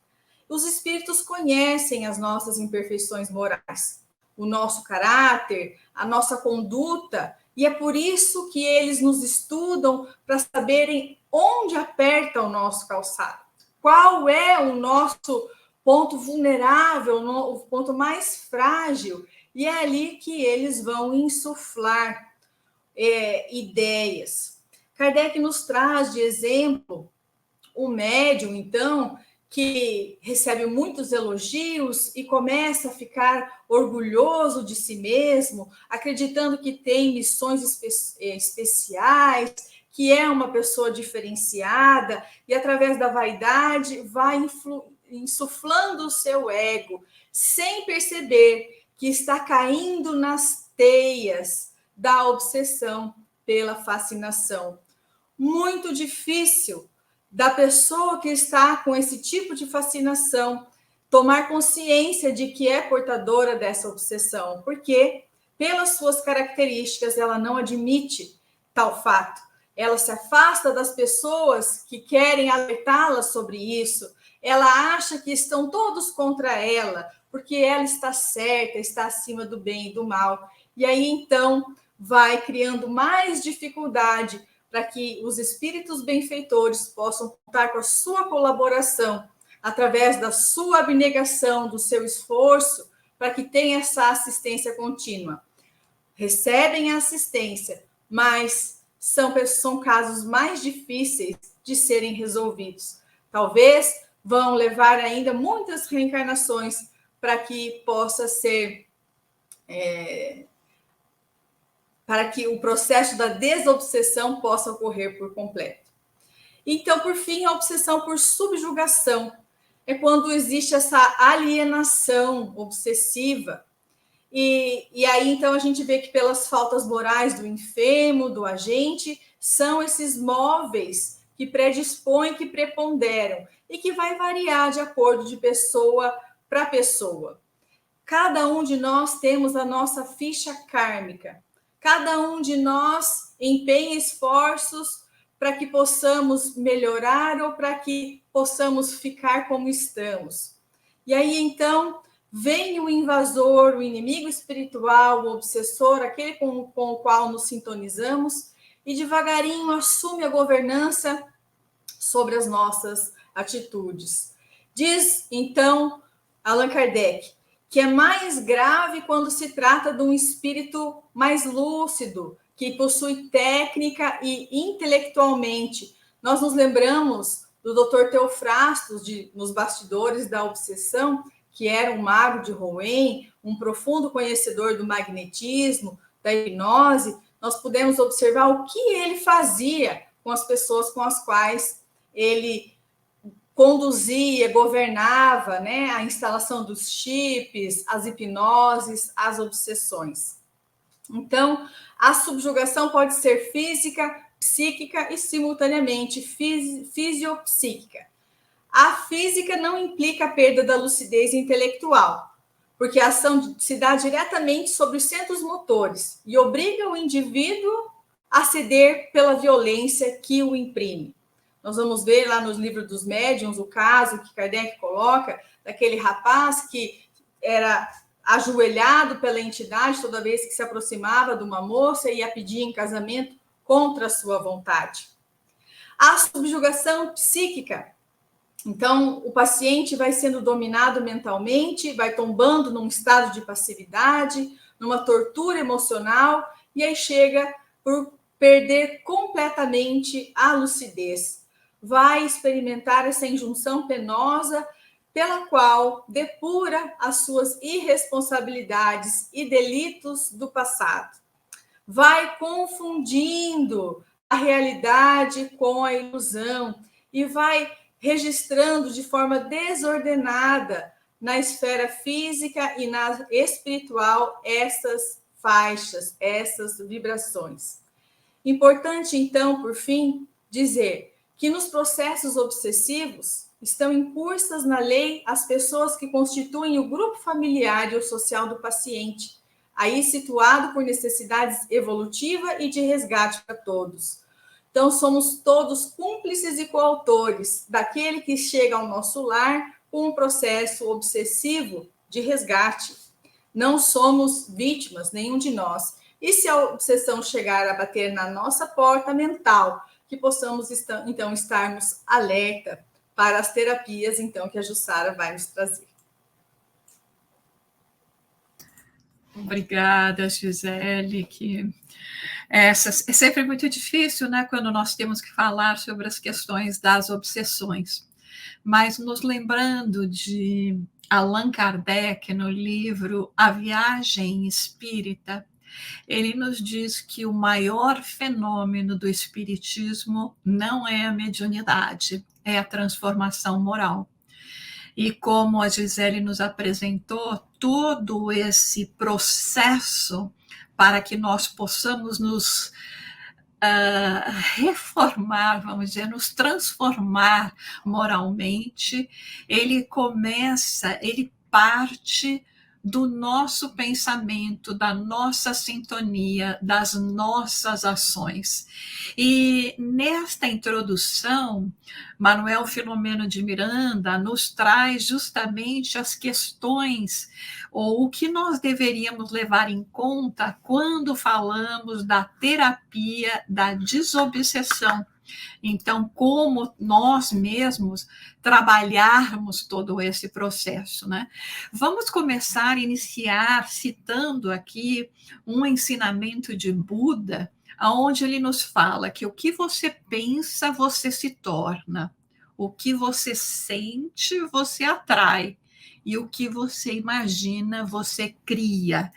[SPEAKER 1] Os espíritos conhecem as nossas imperfeições morais, o nosso caráter, a nossa conduta, e é por isso que eles nos estudam para saberem onde aperta o nosso calçado, qual é o nosso ponto vulnerável, o ponto mais frágil, e é ali que eles vão insuflar ideias. Kardec nos traz de exemplo o médium, então, que recebe muitos elogios e começa a ficar orgulhoso de si mesmo, acreditando que tem missões especiais, que é uma pessoa diferenciada, e através da vaidade vai insuflando o seu ego, sem perceber que está caindo nas teias da obsessão pela fascinação. Muito difícil da pessoa que está com esse tipo de fascinação tomar consciência de que é portadora dessa obsessão, porque, pelas suas características, ela não admite tal fato. Ela se afasta das pessoas que querem alertá-la sobre isso. Ela acha que estão todos contra ela, porque ela está certa, está acima do bem e do mal. E aí, então, vai criando mais dificuldade para que os espíritos benfeitores possam contar com a sua colaboração, através da sua abnegação, do seu esforço, para que tenha essa assistência contínua. Recebem a assistência, mas são casos mais difíceis de serem resolvidos. Talvez vão levar ainda muitas reencarnações para que possa ser... para que o processo da desobsessão possa ocorrer por completo. Então, por fim, a obsessão por subjugação é quando existe essa alienação obsessiva. E aí, então, a gente vê que pelas faltas morais do enfermo, do agente, são esses móveis que predispõem, que preponderam, e que vai variar de acordo de pessoa para pessoa. Cada um de nós temos a nossa ficha kármica. Cada um de nós empenha esforços para que possamos melhorar ou para que possamos ficar como estamos. E aí, então, vem o invasor, o inimigo espiritual, o obsessor, aquele com o qual nos sintonizamos, e devagarinho assume a governança sobre as nossas atitudes. Diz, então, Allan Kardec, que é mais grave quando se trata de um espírito mais lúcido, que possui técnica e intelectualmente. Nós nos lembramos do Dr. Teofrastos, nos bastidores da obsessão, que era um mago de Rouen, um profundo conhecedor do magnetismo, da hipnose. Nós pudemos observar o que ele fazia com as pessoas com as quais ele conduzia, governava, né, a instalação dos chips, as hipnoses, as obsessões. Então, a subjugação pode ser física, psíquica e, simultaneamente, fisiopsíquica. A física não implica a perda da lucidez intelectual, porque a ação se dá diretamente sobre os centros motores e obriga o indivíduo a ceder pela violência que o imprime. Nós vamos ver lá nos livros dos médiuns o caso que Kardec coloca daquele rapaz que era ajoelhado pela entidade toda vez que se aproximava de uma moça e ia pedir em casamento contra a sua vontade. A subjugação psíquica. Então, o paciente vai sendo dominado mentalmente, vai tombando num estado de passividade, numa tortura emocional, e aí chega por perder completamente a lucidez. Vai experimentar essa injunção penosa pela qual depura as suas irresponsabilidades e delitos do passado. Vai confundindo a realidade com a ilusão e vai registrando de forma desordenada na esfera física e na espiritual essas faixas, essas vibrações. Importante, então, por fim, dizer que nos processos obsessivos estão incursas na lei as pessoas que constituem o grupo familiar ou social do paciente, aí situado por necessidades evolutiva e de resgate para todos. Então, somos todos cúmplices e coautores daquele que chega ao nosso lar com um processo obsessivo de resgate. Não somos vítimas, nenhum de nós. E se a obsessão chegar a bater na nossa porta mental, que possamos, então, estarmos alerta para as terapias, então, que a Jussara vai nos trazer.
[SPEAKER 4] Obrigada, Gisele, é sempre muito difícil, né, quando nós temos que falar sobre as questões das obsessões. Mas nos lembrando de Allan Kardec, no livro A Viagem Espírita, ele nos diz que o maior fenômeno do espiritismo não é a mediunidade, é a transformação moral. E como a Gisele nos apresentou, todo esse processo para que nós possamos nos reformar, vamos dizer, nos transformar moralmente, ele parte do nosso pensamento, da nossa sintonia, das nossas ações. E nesta introdução, Manuel Filomeno de Miranda nos traz justamente as questões ou o que nós deveríamos levar em conta quando falamos da terapia da desobsessão. Então, como nós mesmos trabalharmos todo esse processo, né? Vamos começar a iniciar citando aqui um ensinamento de Buda, onde ele nos fala que o que você pensa, você se torna. O que você sente, você atrai. E o que você imagina, você cria.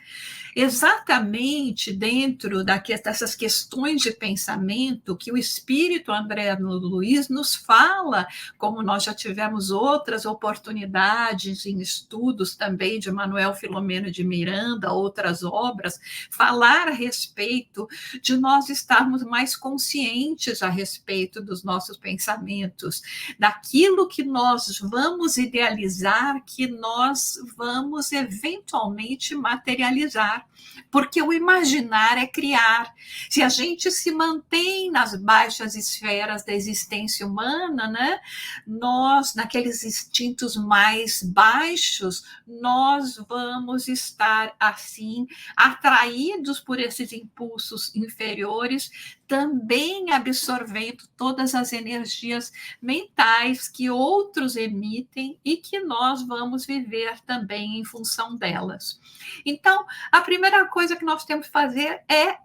[SPEAKER 4] Exatamente dentro dessas questões de pensamento que o espírito André Luiz nos fala, como nós já tivemos outras oportunidades em estudos também de Manuel Filomeno de Miranda, outras obras, falar a respeito de nós estarmos mais conscientes a respeito dos nossos pensamentos, daquilo que nós vamos idealizar, que nós vamos eventualmente materializar. Porque o imaginar é criar. Se a gente se mantém nas baixas esferas da existência humana, né, nós, naqueles instintos mais baixos, nós vamos estar, assim, atraídos por esses impulsos inferiores, também absorvendo todas as energias mentais que outros emitem e que nós vamos viver também em função delas. Então, a primeira coisa que nós temos que fazer é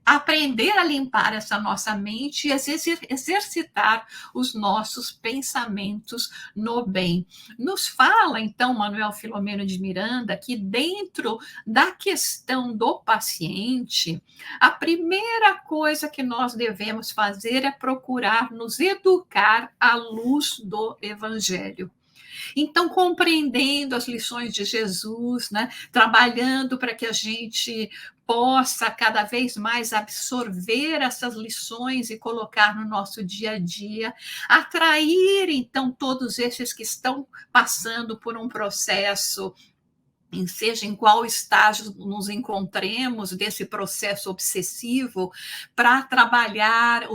[SPEAKER 4] aprender a limpar essa nossa mente e exercitar os nossos pensamentos no bem. Nos fala, então, Manuel Filomeno de Miranda, que dentro da questão do paciente, a primeira coisa que nós devemos fazer é procurar nos educar à luz do Evangelho. Então, compreendendo as lições de Jesus, né, trabalhando para que a gente possa cada vez mais absorver essas lições e colocar no nosso dia a dia, atrair, então, todos esses que estão passando por um processo, seja em qual estágio nos encontremos desse processo obsessivo, para trabalhar,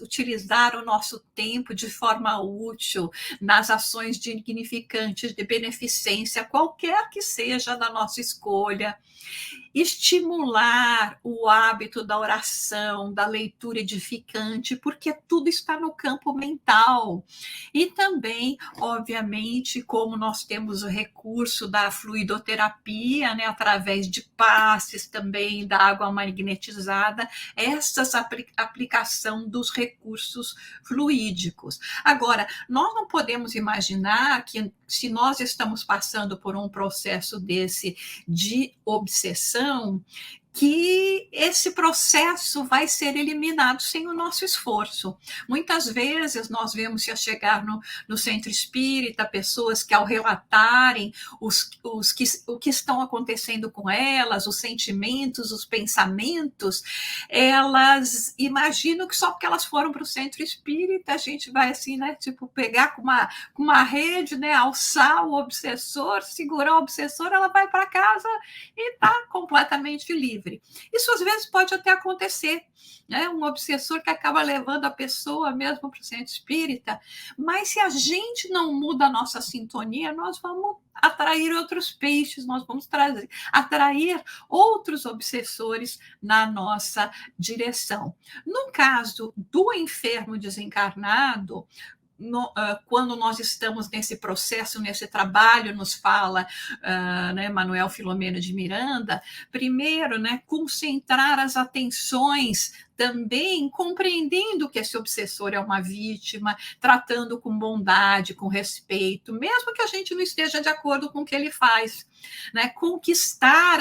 [SPEAKER 4] utilizar o nosso tempo de forma útil nas ações dignificantes de beneficência, qualquer que seja da nossa escolha. estimular o hábito da oração, da leitura edificante, porque tudo está no campo mental. E também, obviamente, como nós temos o recurso da fluidoterapia, né, através de passes também, da água magnetizada, essa aplicação dos recursos fluídicos. Agora, nós não podemos imaginar que, se nós estamos passando por um processo desse de obsessão, que esse processo vai ser eliminado sem o nosso esforço. Muitas vezes nós vemos se chegar no centro espírita pessoas que, ao relatarem o que estão acontecendo com elas, os sentimentos, os pensamentos, elas imaginam que só porque elas foram para o centro espírita a gente vai assim, né, tipo, pegar com uma rede, né, alçar o obsessor, segurar o obsessor, ela vai para casa e está completamente livre. Isso às vezes pode até acontecer, né? Um obsessor que acaba levando a pessoa mesmo para o centro espírita, mas se a gente não muda a nossa sintonia, nós vamos atrair outros peixes, nós vamos atrair outros obsessores na nossa direção. No caso do enfermo desencarnado, quando nós estamos nesse processo, nesse trabalho, nos fala né, Manuel Filomeno de Miranda, primeiro, né, concentrar as atenções também compreendendo que esse obsessor é uma vítima, tratando com bondade, com respeito, mesmo que a gente não esteja de acordo com o que ele faz, né? Conquistar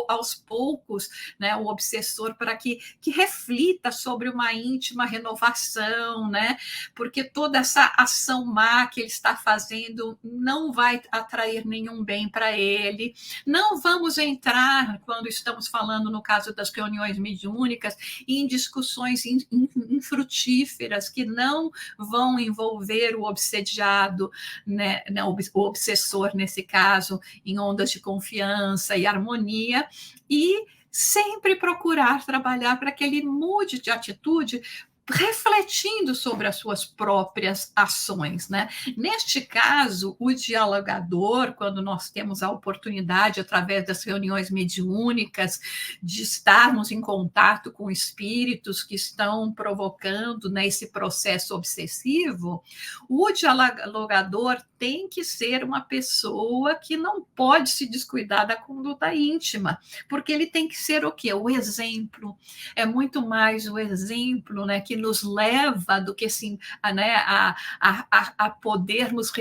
[SPEAKER 4] aos poucos, né, o obsessor para que reflita sobre uma íntima renovação, né? Porque toda essa ação má que ele está fazendo não vai atrair nenhum bem para ele. Não vamos entrar, quando estamos falando no caso das reuniões mediúnicas, em discussões infrutíferas que não vão envolver o obsediado, né, o obsessor, nesse caso, em ondas de confiança e harmonia, e sempre procurar trabalhar para que ele mude de atitude, refletindo sobre as suas próprias ações, né? Neste caso, o dialogador, quando nós temos a oportunidade, através das reuniões mediúnicas, de estarmos em contato com espíritos que estão provocando, né, esse processo obsessivo, o dialogador tem que ser uma pessoa que não pode se descuidar da conduta íntima, porque ele tem que ser o quê? O exemplo. É muito mais o exemplo, né, que nos leva do que assim, né, a podermos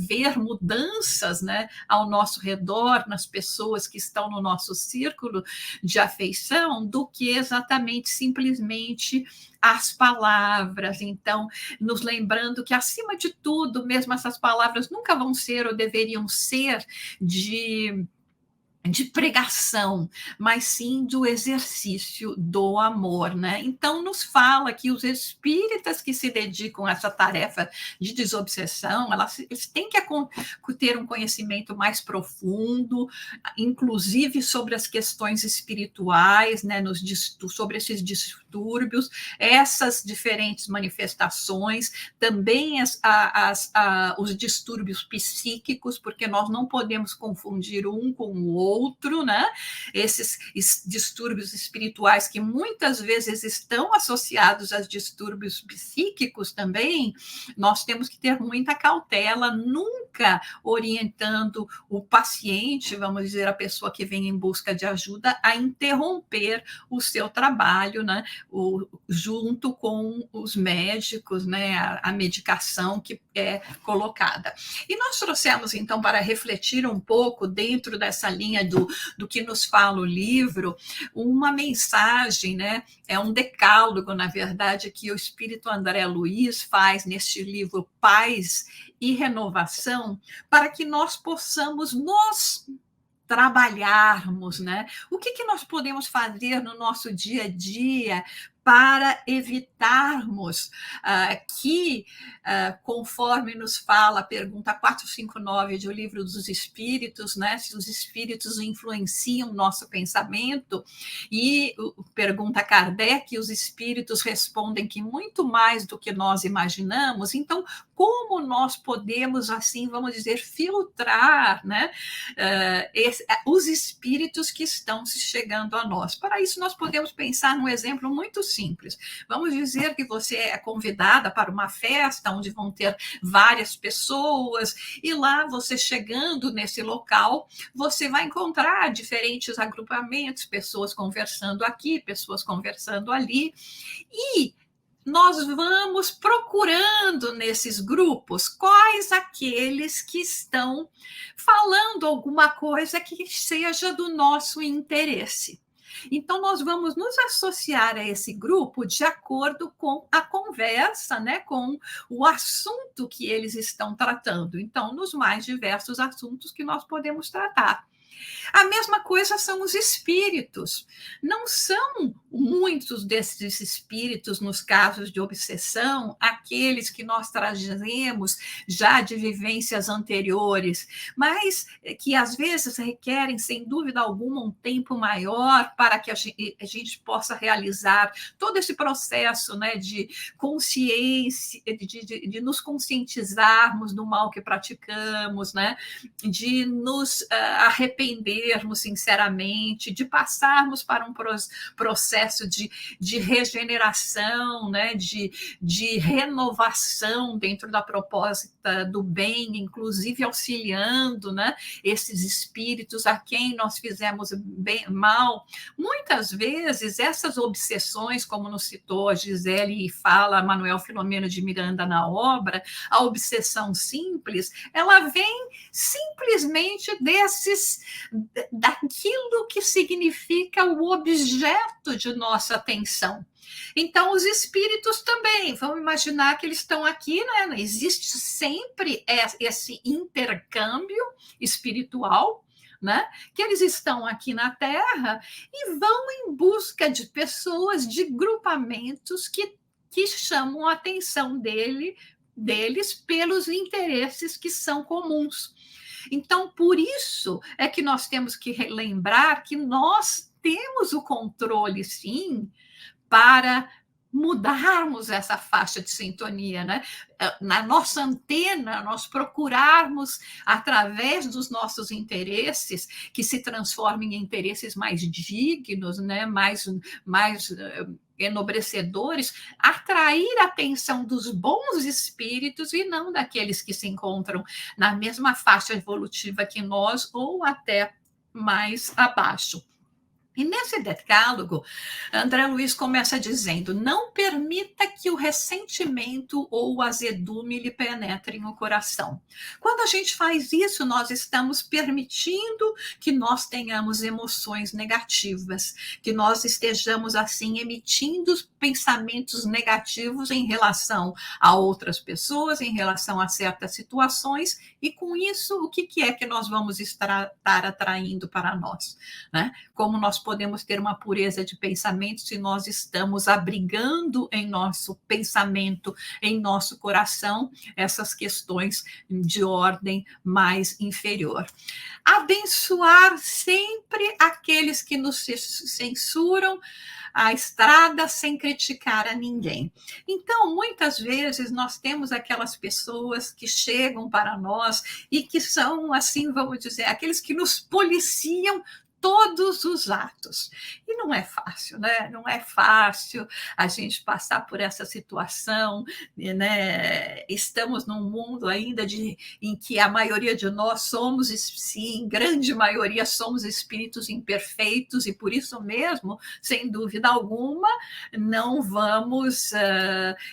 [SPEAKER 4] ver mudanças, né, ao nosso redor, nas pessoas que estão no nosso círculo de afeição, do que exatamente simplesmente as palavras. Então, nos lembrando que, acima de tudo, mesmo essas palavras nunca vão ser ou deveriam ser de pregação, mas sim do exercício do amor, né? Então, nos fala que os espíritas que se dedicam a essa tarefa de desobsessão, eles têm que ter um conhecimento mais profundo, inclusive sobre as questões espirituais, né? Sobre esses distúrbios, essas diferentes manifestações, também os distúrbios psíquicos, porque nós não podemos confundir um com o outro, né? Esses distúrbios espirituais que muitas vezes estão associados a distúrbios psíquicos também, nós temos que ter muita cautela, nunca orientando o paciente, vamos dizer, a pessoa que vem em busca de ajuda, a interromper o seu trabalho, né? Junto com os médicos, né? A medicação que é colocada. E nós trouxemos, então, para refletir um pouco dentro dessa linha do que nos fala o livro, uma mensagem, né? É um decálogo, na verdade, que o Espírito André Luiz faz neste livro Paz e Renovação, para que nós possamos nos trabalharmos, né? O que nós podemos fazer no nosso dia a dia para evitarmos que, conforme nos fala a pergunta 459 do Livro dos Espíritos, né, se os espíritos influenciam nosso pensamento, e pergunta Kardec, os espíritos respondem que muito mais do que nós imaginamos. Então, como nós podemos, assim, vamos dizer, filtrar, né, os espíritos que estão se chegando a nós? Para isso, nós podemos pensar num exemplo muito simples. Vamos dizer que você é convidada para uma festa onde vão ter várias pessoas, e lá você chegando nesse local, você vai encontrar diferentes agrupamentos, pessoas conversando aqui, pessoas conversando ali, e nós vamos procurando nesses grupos quais aqueles que estão falando alguma coisa que seja do nosso interesse. Então, nós vamos nos associar a esse grupo de acordo com a conversa, né, com o assunto que eles estão tratando. Então, nos mais diversos assuntos que nós podemos tratar. A mesma coisa são os espíritos. Não são muitos desses espíritos, nos casos de obsessão, aqueles que nós trazemos já de vivências anteriores, mas que às vezes requerem, sem dúvida alguma, um tempo maior para que a gente possa realizar todo esse processo, né, de consciência, de nos conscientizarmos do mal que praticamos, né, de nos arrependermos sinceramente, de passarmos para um processo de regeneração, né, de renovação dentro da proposta do bem, inclusive auxiliando, né, esses espíritos a quem nós fizemos mal. Muitas vezes, essas obsessões, como nos citou a Gisele e fala Manuel Filomeno de Miranda na obra, a obsessão simples, ela vem simplesmente daquilo que significa o objeto de nossa atenção. Então, os espíritos também, vamos imaginar que eles estão aqui, né? Existe sempre esse intercâmbio espiritual, né? Que eles estão aqui na Terra e vão em busca de pessoas, de grupamentos que chamam a atenção deles pelos interesses que são comuns. Então, por isso é que nós temos que lembrar que nós temos o controle, sim, para mudarmos essa faixa de sintonia, né? Na nossa antena, nós procurarmos, através dos nossos interesses, que se transformem em interesses mais dignos, né? mais enobrecedores, atrair a atenção dos bons espíritos e não daqueles que se encontram na mesma faixa evolutiva que nós ou até mais abaixo. E nesse decálogo, André Luiz começa dizendo: não permita que o ressentimento ou o azedume lhe penetrem o coração. Quando a gente faz isso, nós estamos permitindo que nós tenhamos emoções negativas, que nós estejamos, assim, emitindo pensamentos negativos em relação a outras pessoas, em relação a certas situações, e com isso, o que é que nós vamos estar atraindo para nós, né? Como nós podemos ter uma pureza de pensamento se nós estamos abrigando em nosso pensamento, em nosso coração, essas questões de ordem mais inferior. Abençoar sempre aqueles que nos censuram a estrada sem criticar a ninguém. Então, muitas vezes, nós temos aquelas pessoas que chegam para nós e que são, assim, vamos dizer, aqueles que nos policiam todos os atos. E não é fácil, né? Não é fácil a gente passar por essa situação, né? Estamos num mundo ainda em que a maioria de nós somos, sim, grande maioria somos espíritos imperfeitos, e por isso mesmo, sem dúvida alguma, não vamos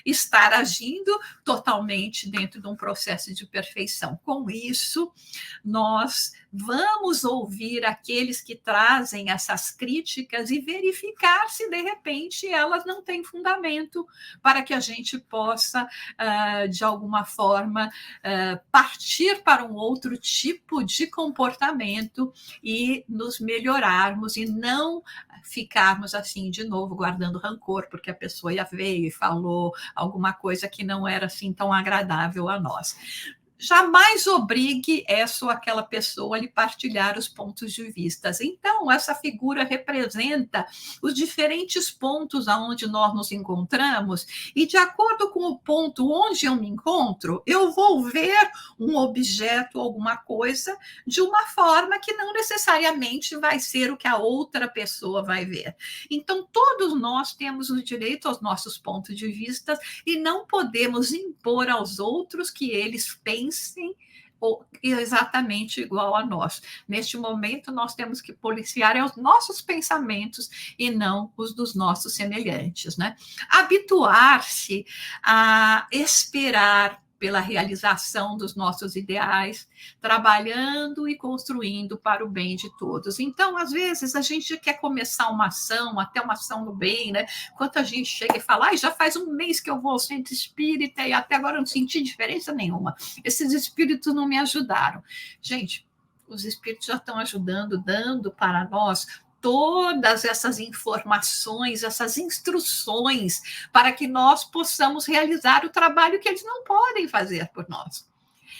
[SPEAKER 4] estar agindo totalmente dentro de um processo de perfeição. Com isso, nós vamos ouvir aqueles que trazem essas críticas e verificar se, de repente, elas não têm fundamento para que a gente possa, de alguma forma, partir para um outro tipo de comportamento e nos melhorarmos e não ficarmos assim, de novo, guardando rancor, porque a pessoa já veio e falou alguma coisa que não era assim tão agradável a nós. Jamais obrigue essa ou aquela pessoa a lhe partilhar os pontos de vista. Então, essa figura representa os diferentes pontos aonde nós nos encontramos, e de acordo com o ponto onde eu me encontro, eu vou ver um objeto, alguma coisa, de uma forma que não necessariamente vai ser o que a outra pessoa vai ver. Então, todos nós temos o direito aos nossos pontos de vista e não podemos impor aos outros que eles pensem exatamente igual a nós. Neste momento, nós temos que policiar os nossos pensamentos e não os dos nossos semelhantes, né? Habituar-se a esperar pela realização dos nossos ideais, trabalhando e construindo para o bem de todos. Então, às vezes, a gente quer começar uma ação, até uma ação no bem, né? Quando a gente chega e fala, já faz um mês que eu vou ao centro espírita e até agora não senti diferença nenhuma. Esses espíritos não me ajudaram. Gente, os espíritos já estão ajudando, dando para nós todas essas informações, essas instruções, para que nós possamos realizar o trabalho que eles não podem fazer por nós.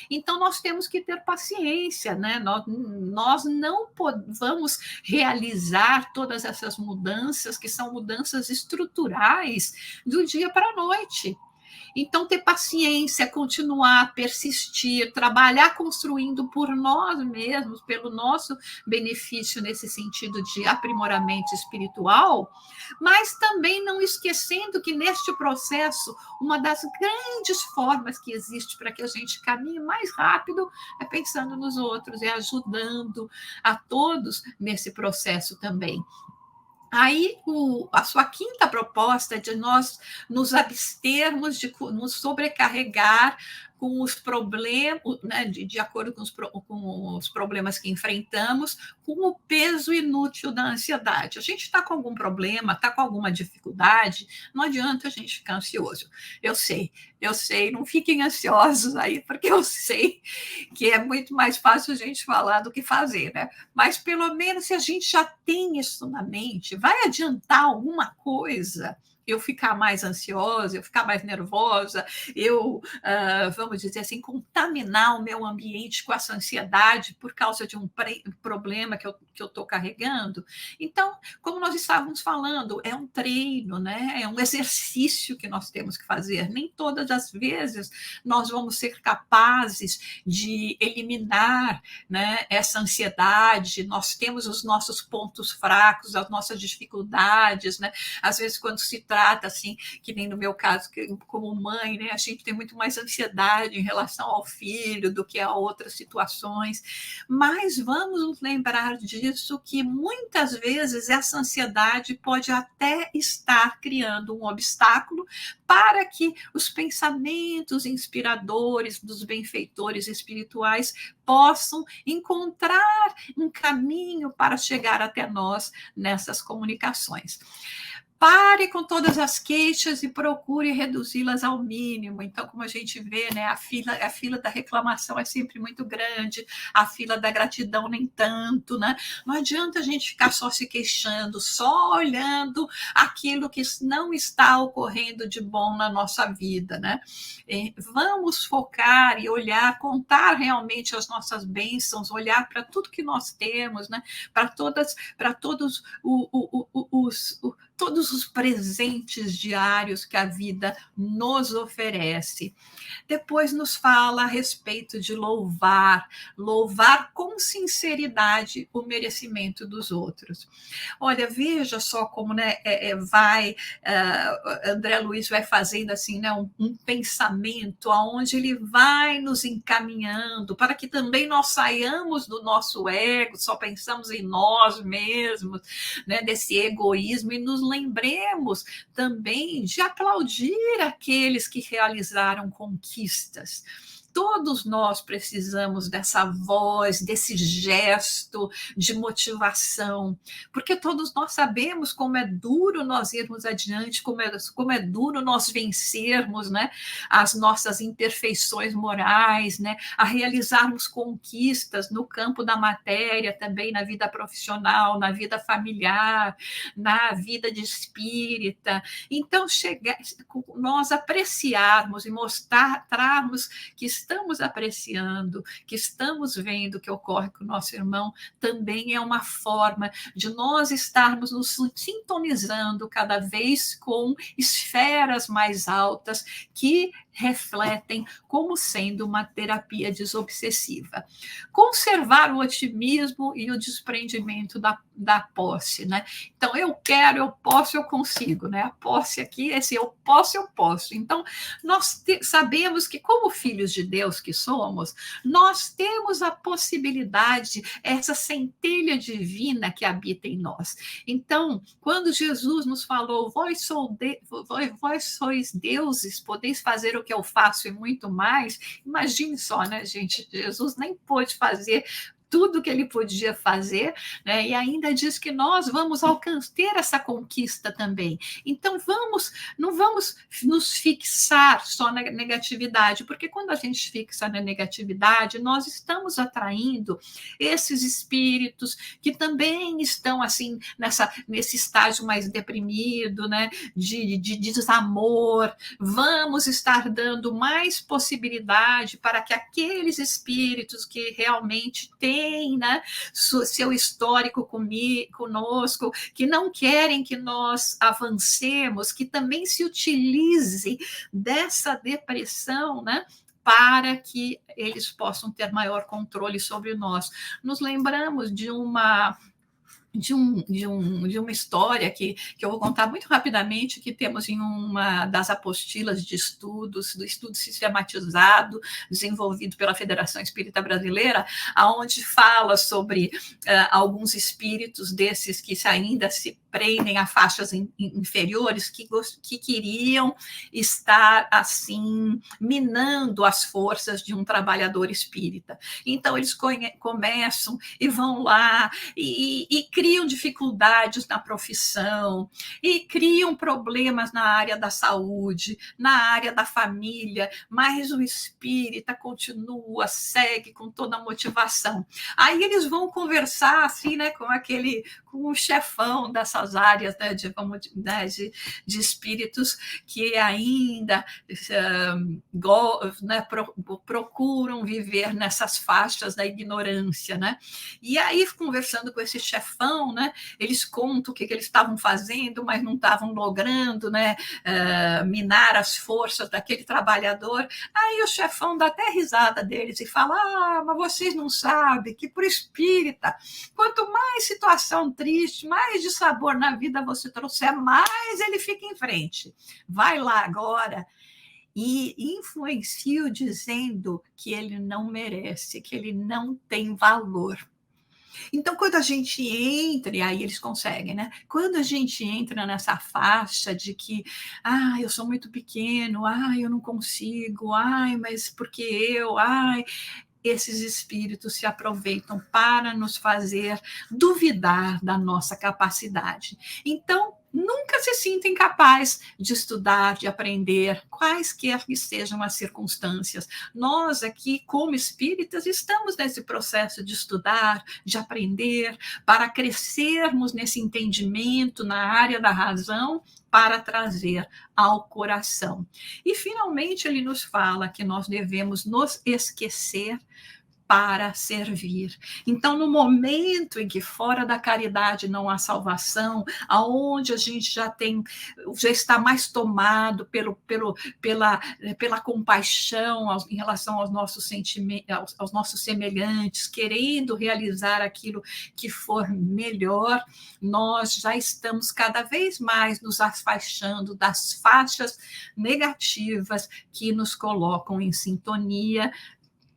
[SPEAKER 4] Então, nós temos que ter paciência, né? Nós não vamos realizar todas essas mudanças, que são mudanças estruturais, do dia para a noite. Então, ter paciência, continuar, persistir, trabalhar construindo por nós mesmos, pelo nosso benefício nesse sentido de aprimoramento espiritual, mas também não esquecendo que neste processo, uma das grandes formas que existe para que a gente caminhe mais rápido é pensando nos outros, é ajudando a todos nesse processo também. Aí, a sua quinta proposta é de nós nos abstermos de nos sobrecarregar com os problemas, né, de acordo com os problemas que enfrentamos, com o peso inútil da ansiedade. A gente está com algum problema, está com alguma dificuldade, não adianta a gente ficar ansioso. Eu sei, não fiquem ansiosos aí, porque eu sei que é muito mais fácil a gente falar do que fazer, né? Mas pelo menos se a gente já tem isso na mente, vai adiantar alguma coisa eu ficar mais ansiosa, eu ficar mais nervosa, vamos dizer assim, contaminar o meu ambiente com essa ansiedade por causa de um problema que eu estou carregando. Então, como nós estávamos falando, é um treino, né? É um exercício que nós temos que fazer. Nem todas as vezes nós vamos ser capazes de eliminar, né, essa ansiedade. Nós temos os nossos pontos fracos, as nossas dificuldades, né? Às vezes, quando se trata, assim, que nem no meu caso, como mãe, né, a gente tem muito mais ansiedade em relação ao filho do que a outras situações, mas vamos nos lembrar disso, que muitas vezes essa ansiedade pode até estar criando um obstáculo para que os pensamentos inspiradores dos benfeitores espirituais possam encontrar um caminho para chegar até nós nessas comunicações. Pare com todas as queixas e procure reduzi-las ao mínimo. Então, como a gente vê, né, a fila da reclamação é sempre muito grande, a fila da gratidão nem tanto, né? Não adianta a gente ficar só se queixando, só olhando aquilo que não está ocorrendo de bom na nossa vida, né? Vamos focar e olhar, contar realmente as nossas bênçãos, olhar para tudo que nós temos, né? Para todos os presentes diários que a vida nos oferece. Depois nos fala a respeito de louvar com sinceridade o merecimento dos outros. Olha, veja só como, né, André Luiz vai fazendo assim, né, um pensamento aonde ele vai nos encaminhando para que também nós saiamos do nosso ego, só pensamos em nós mesmos, né, desse egoísmo, e nos lembremos também de aplaudir aqueles que realizaram conquistas. Todos nós precisamos dessa voz, desse gesto de motivação, porque todos nós sabemos como é duro nós irmos adiante, como é duro nós vencermos, né, as nossas imperfeições morais, né, a realizarmos conquistas no campo da matéria, também na vida profissional, na vida familiar, na vida de espírita. Então, nós apreciarmos e mostrarmos que estamos apreciando, que estamos vendo o que ocorre com o nosso irmão, também é uma forma de nós estarmos nos sintonizando cada vez com esferas mais altas que refletem como sendo uma terapia desobsessiva. Conservar o otimismo e o desprendimento da posse, né? Então, eu quero, eu posso, eu consigo, né? A posse aqui, esse eu posso, eu posso. Então, nós sabemos que, como filhos de Deus que somos, nós temos a possibilidade, essa centelha divina que habita em nós. Então, quando Jesus nos falou, vós sois deuses, podeis fazer o que eu faço e muito mais, imagine só, né, gente? Jesus nem pôde fazer tudo que ele podia fazer, né? E ainda diz que nós vamos ter essa conquista também. Então, não vamos nos fixar só na negatividade, porque quando a gente fixa na negatividade, nós estamos atraindo esses espíritos que também estão, assim, nesse estágio mais deprimido, né? De desamor. Vamos estar dando mais possibilidade para que aqueles espíritos que realmente têm, né, seu histórico conosco, que não querem que nós avancemos, que também se utilize dessa depressão, né, para que eles possam ter maior controle sobre nós. Nos lembramos de uma história que eu vou contar muito rapidamente, que temos em uma das apostilas de estudos, do estudo sistematizado, desenvolvido pela Federação Espírita Brasileira, onde fala sobre alguns espíritos desses que ainda se prendem a faixas inferiores, que queriam estar, assim, minando as forças de um trabalhador espírita. Então, eles começam e vão lá e criam dificuldades na profissão, e criam problemas na área da saúde, na área da família, mas o espírita continua, segue com toda a motivação. Aí eles vão conversar, assim, né, com o chefão dessas áreas, né, de espíritos que ainda procuram viver nessas faixas da ignorância, né? E aí, conversando com esse chefão, né, eles contam o que eles estavam fazendo, mas não estavam logrando, né, minar as forças daquele trabalhador. Aí o chefão dá até risada deles e fala: mas vocês não sabem que para o espírita, quanto mais situação triste, mais de sabor na vida você trouxer, mais ele fica em frente. Vai lá agora e influencia dizendo que ele não merece, que ele não tem valor. Então, quando a gente entra, e aí eles conseguem, né? Quando a gente entra nessa faixa de que, eu sou muito pequeno, eu não consigo, mas porque esses espíritos se aproveitam para nos fazer duvidar da nossa capacidade. Então, nunca se sinta incapaz de estudar, de aprender, quaisquer que sejam as circunstâncias. Nós aqui, como espíritas, estamos nesse processo de estudar, de aprender, para crescermos nesse entendimento na área da razão, para trazer ao coração. E, finalmente, ele nos fala que nós devemos nos esquecer para servir. Então, no momento em que fora da caridade não há salvação, aonde a gente já está mais tomado pela compaixão em relação aos nossos sentimentos, aos nossos semelhantes, querendo realizar aquilo que for melhor, nós já estamos cada vez mais nos afastando das faixas negativas que nos colocam em sintonia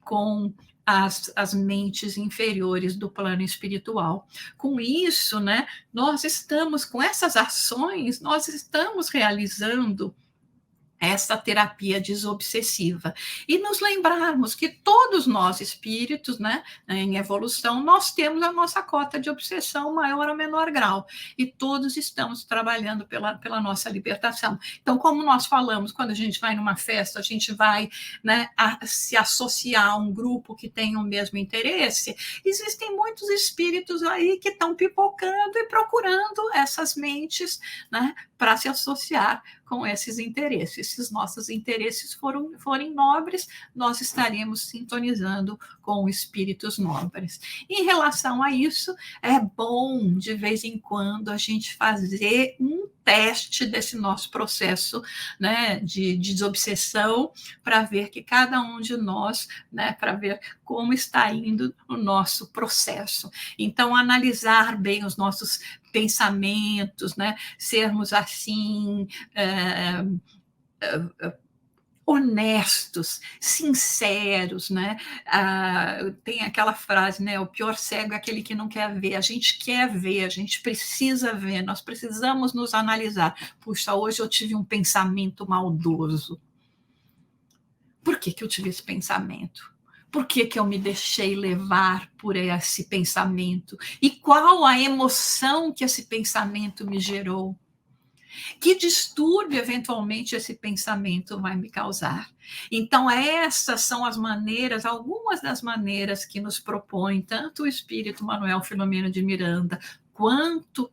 [SPEAKER 4] com as mentes inferiores do plano espiritual. Com isso, né, nós estamos, com essas ações, nós estamos realizando essa terapia desobsessiva. E nos lembrarmos que todos nós, espíritos, né, em evolução, nós temos a nossa cota de obsessão, maior ou menor grau. E todos estamos trabalhando pela nossa libertação. Então, como nós falamos, quando a gente vai numa festa, a gente vai, né, se associar a um grupo que tem o mesmo interesse, existem muitos espíritos aí que estão pipocando e procurando essas mentes, né, para se associar com esses interesses. Se os nossos interesses forem nobres, nós estaremos sintonizando com espíritos nobres. Em relação a isso, é bom, de vez em quando, a gente fazer um teste desse nosso processo, né, de desobsessão, para ver que cada um de nós, né, para ver como está indo o nosso processo. Então, analisar bem os nossos pensamentos, né, sermos assim, honestos, sinceros, né? Tem aquela frase, né? O pior cego é aquele que não quer ver. A gente quer ver, a gente precisa ver, nós precisamos nos analisar. Puxa, hoje eu tive um pensamento maldoso. Por que eu tive esse pensamento? Por que eu me deixei levar por esse pensamento? E qual a emoção que esse pensamento me gerou? Que distúrbio, eventualmente, esse pensamento vai me causar? Então, essas são as maneiras, algumas das maneiras que nos propõe tanto o Espírito Manuel Filomeno de Miranda, quanto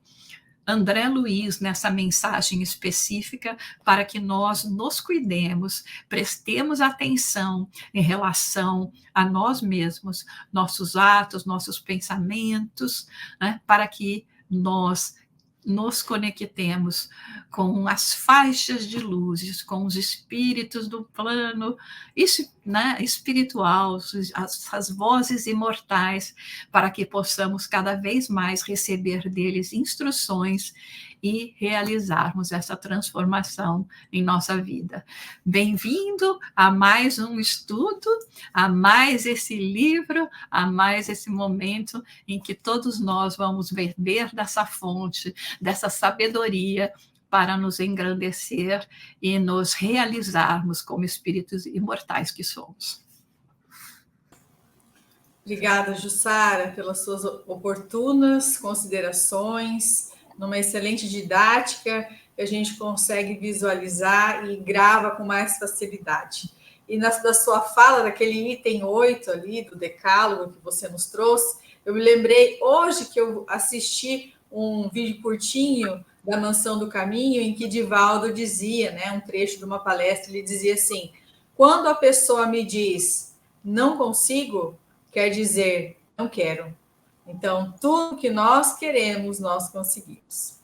[SPEAKER 4] André Luiz, nessa mensagem específica, para que nós nos cuidemos, prestemos atenção em relação a nós mesmos, nossos atos, nossos pensamentos, né, para que nós nos conectemos com as faixas de luzes, com os espíritos do plano espiritual, as vozes imortais, para que possamos cada vez mais receber deles instruções e realizarmos essa transformação em nossa vida. Bem-vindo a mais um estudo, a mais esse livro, a mais esse momento em que todos nós vamos beber dessa fonte, dessa sabedoria, para nos engrandecer e nos realizarmos como espíritos imortais que somos.
[SPEAKER 1] Obrigada, Jussara, pelas suas oportunas considerações, numa excelente didática que a gente consegue visualizar e grava com mais facilidade. E da sua fala, daquele item 8 ali, do decálogo que você nos trouxe, eu me lembrei hoje que eu assisti um vídeo curtinho da Mansão do Caminho, em que Divaldo dizia, né, um trecho de uma palestra, ele dizia assim: quando a pessoa me diz não consigo, quer dizer não quero. Então, tudo que nós queremos, nós conseguimos.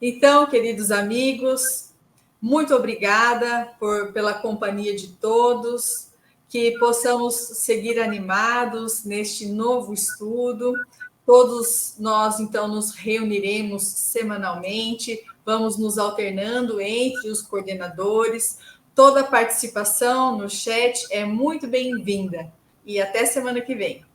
[SPEAKER 1] Então, queridos amigos, muito obrigada pela companhia de todos, que possamos seguir animados neste novo estudo. Todos nós, então, nos reuniremos semanalmente, vamos nos alternando entre os coordenadores. Toda participação no chat é muito bem-vinda. E até semana que vem.